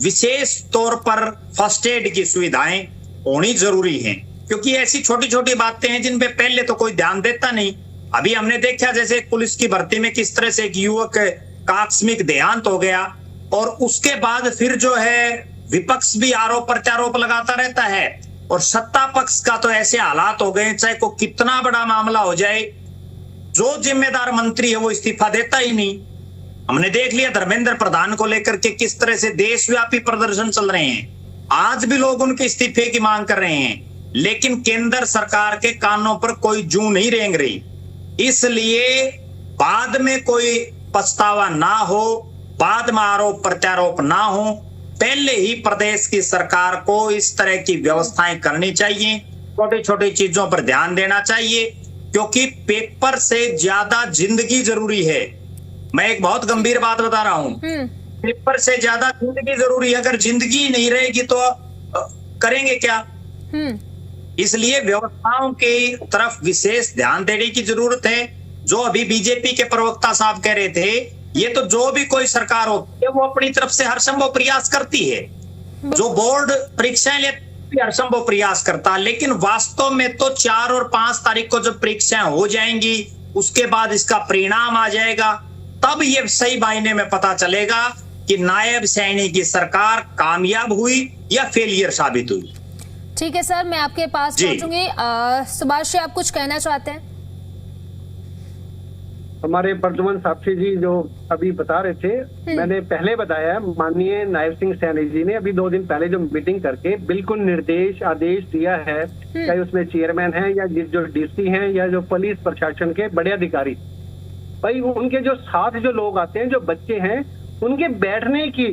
विशेष तौर पर फर्स्ट एड की सुविधाएं होनी जरूरी हैं, क्योंकि ऐसी छोटी छोटी बातें हैं जिन पे पहले तो कोई ध्यान देता नहीं। अभी हमने देखा जैसे पुलिस की भर्ती में किस तरह से एक युवक का आकस्मिक देहांत हो गया और उसके बाद फिर जो है विपक्ष भी आरोप प्रत्यारोप लगाता रहता है और सत्ता पक्ष का तो ऐसे हालात हो गए, चाहे को कितना बड़ा मामला हो जाए, जो जिम्मेदार मंत्री है वो इस्तीफा देता ही नहीं। हमने देख लिया धर्मेंद्र प्रधान को लेकर के किस तरह से देशव्यापी प्रदर्शन चल रहे हैं। आज भी लोग उनके इस्तीफे की मांग कर रहे हैं, लेकिन केंद्र सरकार के कानों पर कोई जूं नहीं रेंग रही। इसलिए बाद में कोई पछतावा ना हो, बाद में आरोप प्रत्यारोप ना हो, पहले ही प्रदेश की सरकार को इस तरह की व्यवस्थाएं करनी चाहिए। छोटी छोटी चीजों पर ध्यान देना चाहिए, क्योंकि पेपर से ज्यादा जिंदगी जरूरी है। मैं एक बहुत गंभीर बात बता रहा हूं, पेपर से ज्यादा जिंदगी जरूरी है। अगर जिंदगी नहीं रहेगी तो करेंगे क्या? इसलिए व्यवस्थाओं की तरफ विशेष ध्यान देने की जरूरत है। जो अभी बीजेपी के प्रवक्ता साहब कह रहे थे, ये तो जो भी कोई सरकार होती है वो अपनी तरफ से हर संभव प्रयास करती है। जो बोर्ड परीक्षाएं लेती हर संभव प्रयास करता है, लेकिन वास्तव में तो 4 और 5 तारीख को जब परीक्षाएं हो जाएंगी, उसके बाद इसका परिणाम आ जाएगा, तब ये सही मायने में पता चलेगा कि नायब सैनी की सरकार कामयाब हुई या फेलियर साबित हुई। ठीक है सर, मैं आपके पास पहुंचूंगी। सुभाष जी, आप कुछ कहना चाहते हैं? हमारे प्रद्युमन साक्षी जी जो अभी बता रहे थे, मैंने पहले बताया, माननीय नायब सिंह सैनी जी ने अभी 2 दिन पहले जो मीटिंग करके बिल्कुल निर्देश आदेश दिया है, चाहे उसमें चेयरमैन है या जो डीसी हैं या जो पुलिस प्रशासन के बड़े अधिकारी, भाई उनके जो साथ जो लोग आते हैं, जो बच्चे हैं, उनके बैठने की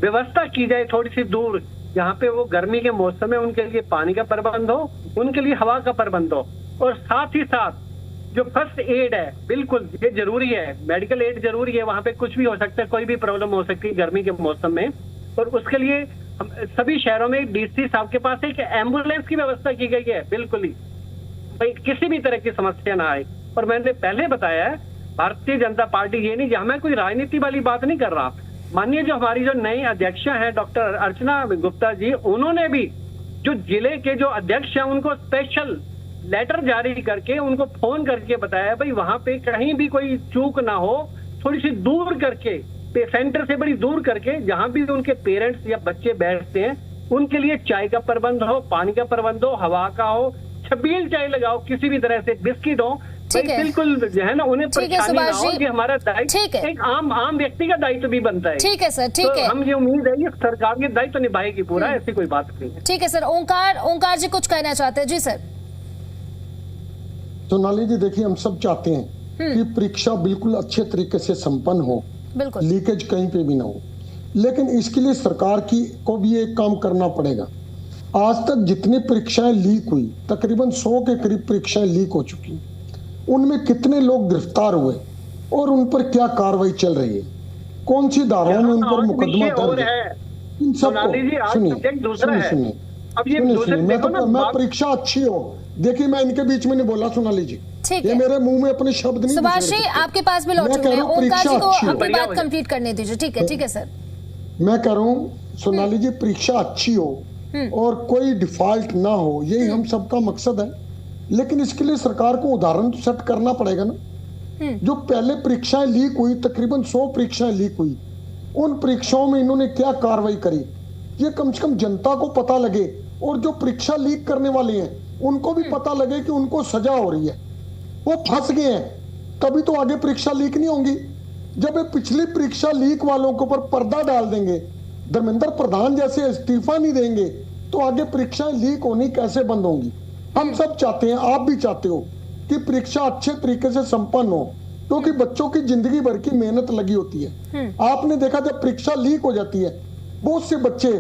व्यवस्था की जाए थोड़ी सी दूर, जहाँ पे वो गर्मी के मौसम में उनके लिए पानी का प्रबंध हो, उनके लिए हवा का प्रबंध हो, और साथ ही साथ जो फर्स्ट एड है बिल्कुल ये जरूरी है, मेडिकल एड जरूरी है। वहाँ पे कुछ भी हो सकता है, कोई भी प्रॉब्लम हो सकती है गर्मी के मौसम में, और उसके लिए हम सभी शहरों में डीसी साहब के पास एक एम्बुलेंस की व्यवस्था की गई है, बिल्कुल ही भाई किसी भी तरह की समस्या ना आए। और मैंने पहले बताया है, भारतीय जनता पार्टी ये नहीं, जहाँ मैं कोई राजनीति वाली बात नहीं कर रहा। माननीय जो हमारी जो नई अध्यक्ष हैं डॉक्टर अर्चना गुप्ता जी, उन्होंने भी जो जिले के जो अध्यक्ष हैं उनको स्पेशल लेटर जारी करके उनको फोन करके बताया भाई वहां पे कहीं भी कोई चूक ना हो, थोड़ी सी दूर करके, सेंटर से बड़ी दूर करके, जहां भी उनके पेरेंट्स या बच्चे बैठते हैं उनके लिए चाय का प्रबंध हो, पानी का प्रबंध हो, हवा का हो, छबील चाय लगाओ, किसी भी तरह से बिस्किट हो, बिल्कुल जो है ना उन्हें परेशानी ना हो। कि हमारा दायित्व एक आम व्यक्ति का दायित्व भी बनता है। ठीक है सर, ठीक है, हम ये उम्मीद है कि सरकार ये दायित्व निभाएगी पूरा, ऐसी कोई बात नहीं है। ठीक है सर। ओंकार जी कुछ कहना चाहते हैं? जी सर। सोनाली जी, देखिए हम सब चाहते हैं कि परीक्षा बिल्कुल अच्छे तरीके से संपन्न हो, बिल्कुल लीकेज कहीं पे भी ना हो, लेकिन इसके लिए सरकार को भी एक काम करना पड़ेगा। आज तक जितनी परीक्षाएं लीक हुई, तकरीबन 100 के करीब परीक्षाएं लीक हो चुकी, उनमें कितने लोग गिरफ्तार हुए और उन पर क्या कार्रवाई चल रही है, कौन सी धाराओं में उन पर मुकदमा दर्ज है, इन सबको सुनिए। मैं परीक्षा अच्छी हो, देखिए मैं इनके बीच में नहीं बोला सोनाली जी, ये मेरे मुंह में अपने शब्द नहीं। सुभाष जी आपके पास भी लौट चुके हैं, ओंकार जी को अपनी बात कंप्लीट करने दीजिए। ठीक है, ठीक है सर। मैं कह रहा हूँ सोनाली जी, परीक्षा अच्छी हो और कोई डिफॉल्ट ना हो, यही हम सबका मकसद है, लेकिन इसके लिए सरकार को उदाहरण तो सेट करना पड़ेगा ना। जो पहले परीक्षाएं लीक हुई, तकरीबन 100 परीक्षाएं लीक हुई, उन परीक्षाओं में इन्होंने क्या कार्रवाई करी, ये कम से कम जनता को पता लगे और जो परीक्षा लीक करने वाले हैं उनको भी पता लगे कि उनको सजा हो रही है, वो फंस गए हैं, तभी तो आगे परीक्षा लीक नहीं होंगी। जब ये पिछली परीक्षा लीक वालों के ऊपर पर्दा डाल देंगे, धर्मेंद्र प्रधान जैसे इस्तीफा नहीं देंगे, तो आगे परीक्षाएं लीक होनी कैसे बंद होंगी। हम सब चाहते हैं, आप भी चाहते हो कि परीक्षा अच्छे तरीके से संपन्न हो, क्योंकि बच्चों की जिंदगी भर की मेहनत लगी होती है। आपने देखा जब परीक्षा लीक हो जाती है, बहुत से बच्चे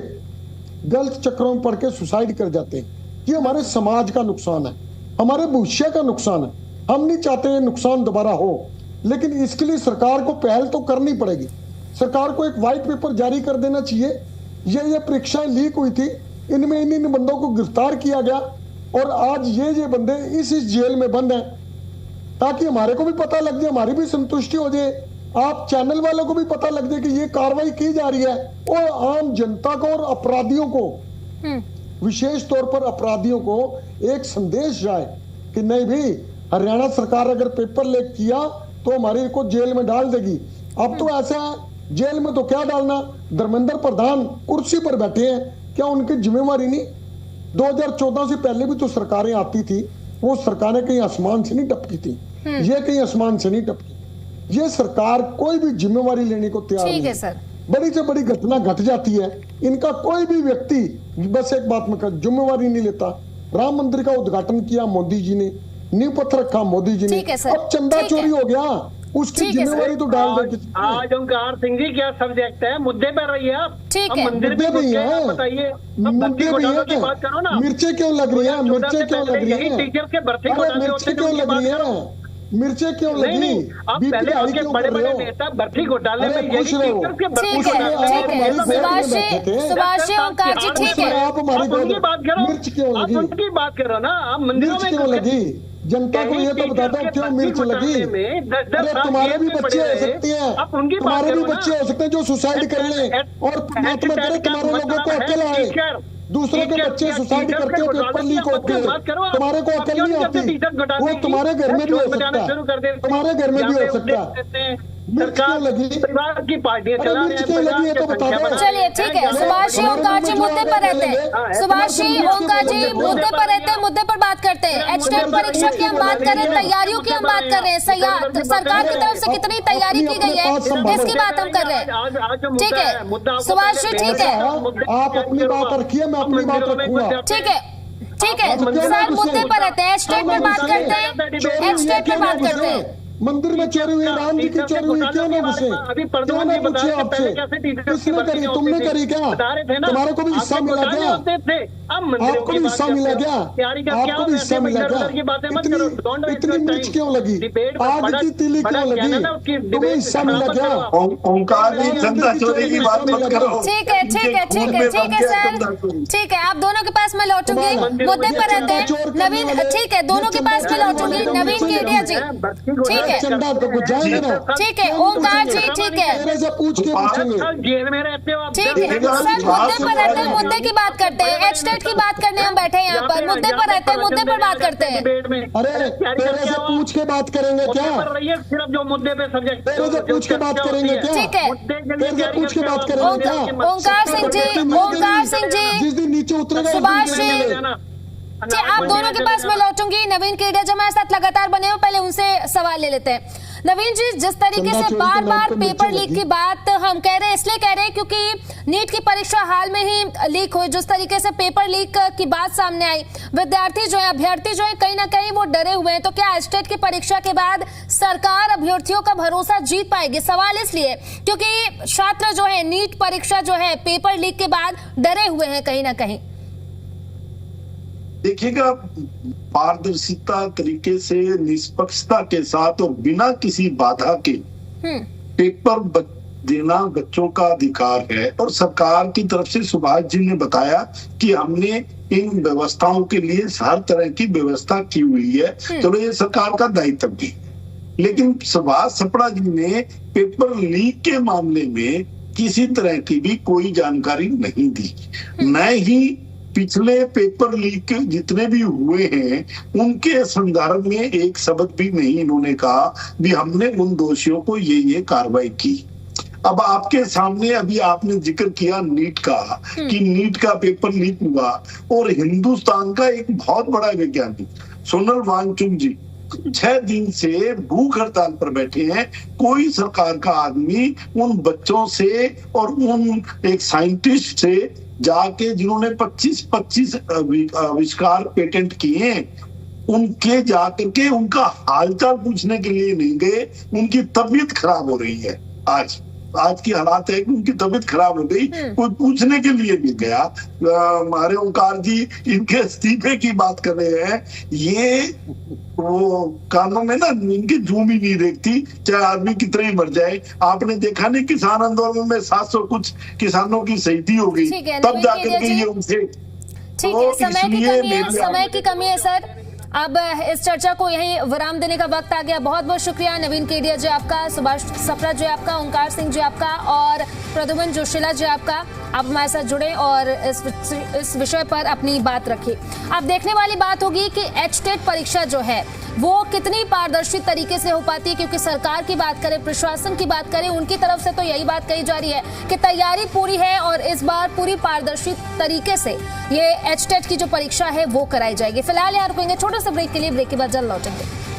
गलत चक्रों में पढ़ के सुसाइड कर जाते हैं। ये हमारे समाज का नुकसान है, हमारे भविष्य का नुकसान है। हम नहीं चाहते ये नुकसान दोबारा हो, लेकिन इसके लिए सरकार को पहल तो करनी पड़ेगी। सरकार को एक व्हाइट पेपर जारी कर देना चाहिए, ये परीक्षाएं लीक हुई थी, इनमें इन बंदों को गिरफ्तार किया गया और आज ये बंदे इस जेल में बंद हैं, ताकि हमारे को भी पता लग जाए, हमारी भी संतुष्टि हो जाए, आप चैनल वालों को भी पता लग जाए कि ये कार्रवाई की जा रही है, और आम जनता को और अपराधियों को, विशेष तौर पर अपराधियों को एक संदेश जाए कि नहीं भी हरियाणा सरकार अगर पेपर लीक किया तो हमारे को जेल में डाल देगी। अब तो ऐसा है, जेल में तो क्या डालना, धर्मेंद्र प्रधान कुर्सी पर बैठे हैं, क्या उनकी जिम्मेवारी नहीं? 2014 से पहले भी तो सरकारें आती थी, वो सरकारें कहीं आसमान से नहीं टपकी थी, ये कहीं आसमान से नहीं टपकी। ये सरकार कोई भी जिम्मेवारी लेने को तैयार नहीं है सर। बड़ी से बड़ी घटना घट जाती है, इनका कोई भी व्यक्ति बस एक बात में जिम्मेवारी नहीं लेता। राम मंदिर का उद्घाटन किया मोदी जी ने, नींव पत्थर रखा मोदी जी ने, अब चंदा चोरी हो गया, उसकी जिम्मेवारी तो डाल दे। आज ओंकार सिंह जी क्या सब्जेक्ट है, मुद्दे पर रहिए आप। ठीक है, मंदिर में नहीं है, बताइए, मुद्दे भी है, बात करो ना। मिर्चे क्यों लग रही है, मिर्चे क्यों लग रही है, टीचर के भर्ती मिर्चे क्यों लग रही है, मिर्चे क्यों लगी, आप पहले आपके बड़े बड़े नेता भर्ती घोटाले में यही टीचर के भर्ती सुभाष ओंकार जी, ठीक है, आप हमारी बात करो, मिर्च क्यों लगी, उनकी बात करो ना। आप मंदिरों में क्यों लगी, जनता को ये तो बता दो क्यों मिर्च लगी। अरे तुम्हारे भी बच्चे हो सकते हैं, तुम्हारे भी बच्चे हो सकते हैं जो सुसाइड कर ले, और परमात्मा करे तुम्हारे लोगों को अकल आए, दूसरों के बच्चे सुसाइड करते हो, पेपर लीक होते हैं, तुम्हारे को अकल नहीं आती, वो तुम्हारे घर में भी हो सकता है, तुम्हारे घर में भी हो सकता है। सरकार लगी, परिवार की पार्टियां चला रहे हैं, तो बता दो। चलिए ठीक है, सुभाष जी ओंकार जी मुद्दे पर रहते हैं, सुभाष जी ओंकार जी मुद्दे पर रहते हैं, मुद्दे पर बात करते हैं। एचटेट परीक्षा की हम बात कर रहे हैं, तैयारियों की हम बात कर रहे हैं, सरकार की तरफ से कितनी तैयारी की गई है इसकी बात हम कर रहे हैं। ठीक है सुभाष जी, ठीक है, आप अपनी बात रखिए, मैं अपनी बात रखूंगा। ठीक है सर, मुद्दे पर रहते हैं, एचटेट पे बात करते हैं, एचटेट पे बात करते हैं। मंदिर में चोरी हुई, राम जी की चोरी हुई, क्यों ना घुसे, क्यों ना पूछे आपसे, किसने करी, तुमने करी क्या, तुम्हारे को भी हिस्सा मिला क्या, आपको भी हिस्सा मिला क्या, आपको भी हिस्सा मिला क्या, इतनी मिर्च क्यों लगी, आग की तीली क्यों लगी, तुम्हें हिस्सा मिला क्या। ओंकार जी जनता चोरी की बात मत करो। ठीक है सर, ठीक है, आप दोनों के पास मैं लौटूंगी, मुद्दे पर रहते हैं नवीन, ठीक है, दोनों के पास मैं लौटूंगी, नवीन केडिया जी, ठीक है, ठीक है, ओंकार जी, ठीक है, पूछ के पूछेंगे, जेल में रहते हो आप, ठीक है सर, मुद्दे पर रहते हैं, मुद्दे की बात करते हैं, एचटेट की बात करने हम बैठे हैं यहाँ पर, मुद्दे पर रहते हैं, मुद्दे पर बात करते हैं। अरे तेरे से पूछ के बात करेंगे क्या, सिर्फ जो मुद्दे पे सब्जेक्ट, तेरे से पूछ के बात करेंगे क्या, ठीक है, तेरे से पूछ के बात करेंगे क्या। ओंकार सिंह जी, जिस दिन नीचे उतरेगा, सुभाष जी, आप दोनों के पास मैं लौटूंगी। नवीन केडिया जो हमारे साथ लगातार बने हो, पहले उनसे सवाल ले लेते हैं। नवीन जी, जिस तरीके से बार बार पेपर लीक की बात हम कह रहे हैं, इसलिए कह रहे हैं क्योंकि नीट की परीक्षा हाल में ही लीक हुई, जिस तरीके से पेपर लीक की बात सामने आई, विद्यार्थी जो है, अभ्यर्थी जो है, कहीं ना कहीं वो डरे हुए हैं। तो क्या एचटेट की परीक्षा के बाद सरकार अभ्यर्थियों का भरोसा जीत पाएगी? सवाल इसलिए क्योंकि छात्र जो है नीट परीक्षा जो है पेपर लीक के बाद डरे हुए हैं कहीं ना कहीं। देखिएगा, पारदर्शिता तरीके से, निष्पक्षता के साथ और बिना किसी बाधा के पेपर देना बच्चों का अधिकार है। और सरकार की तरफ से सुभाष जी ने बताया कि हमने इन व्यवस्थाओं के लिए हर तरह की व्यवस्था की हुई है, चलो ये सरकार का दायित्व भी। लेकिन सुभाष सपड़ा जी ने पेपर लीक के मामले में किसी तरह की भी कोई जानकारी नहीं दी, न ही पिछले पेपर लीक जितने भी हुए हैं उनके संदर्भ में एक शब्द भी नहीं इन्होंने कहा भी हमने उन दोषियों को ये कार्रवाई की। अब आपके सामने अभी आपने जिक्र किया नीट का, कि नीट का पेपर लीक हुआ और हिंदुस्तान का एक बहुत बड़ा वैज्ञानिक सोनल वांगचुक जी 6 दिन से भूख हड़ताल पर बैठे हैं। कोई सरकार का आदमी उन बच्चों से और उन एक साइंटिस्ट से जाके जिन्होंने 25 आविष्कार पेटेंट किए उनके जाकर के उनका हालचाल पूछने के लिए नहीं गए। उनकी तबीयत खराब हो रही है, आज की हालात है कि उनकी तबीयत खराब हो गई, कोई पूछने के लिए नहीं गया। हमारे ओंकार जी इनके इस्तीफे की बात कर रहे हैं, ये वो कानों में ना इनकी जूम ही नहीं देखती, चाहे आदमी कितना ही मर जाए। आपने देखा नहीं किसान आंदोलन में 700 कुछ किसानों की शहीदी हो गई, तब जाकर के ये उनसे। ठीक है, समय की कमी है सर। अब इस चर्चा को यही विराम देने का वक्त आ गया। बहुत बहुत शुक्रिया नवीन केडिया जी आपका, सुभाष सप्रा जी आपका, ओंकार सिंह जी आपका और प्रद्युमन जोशीला जी आपका। आप हमारे साथ जुड़े और इस विषय पर अपनी बात रखी। अब देखने वाली बात होगी कि एचटेट परीक्षा जो है वो कितनी पारदर्शी तरीके से हो पाती है, क्योंकि सरकार की बात करें, प्रशासन की बात करें, उनकी तरफ से तो यही बात कही जा रही है कि तैयारी पूरी है और इस बार पूरी पारदर्शी तरीके से ये एचटेट की जो परीक्षा है वो कराई जाएगी। फिलहाल यहाँ रुकेंगे छोटे से ब्रेक के लिए, ब्रेक के बाद जल्द लौटेंगे।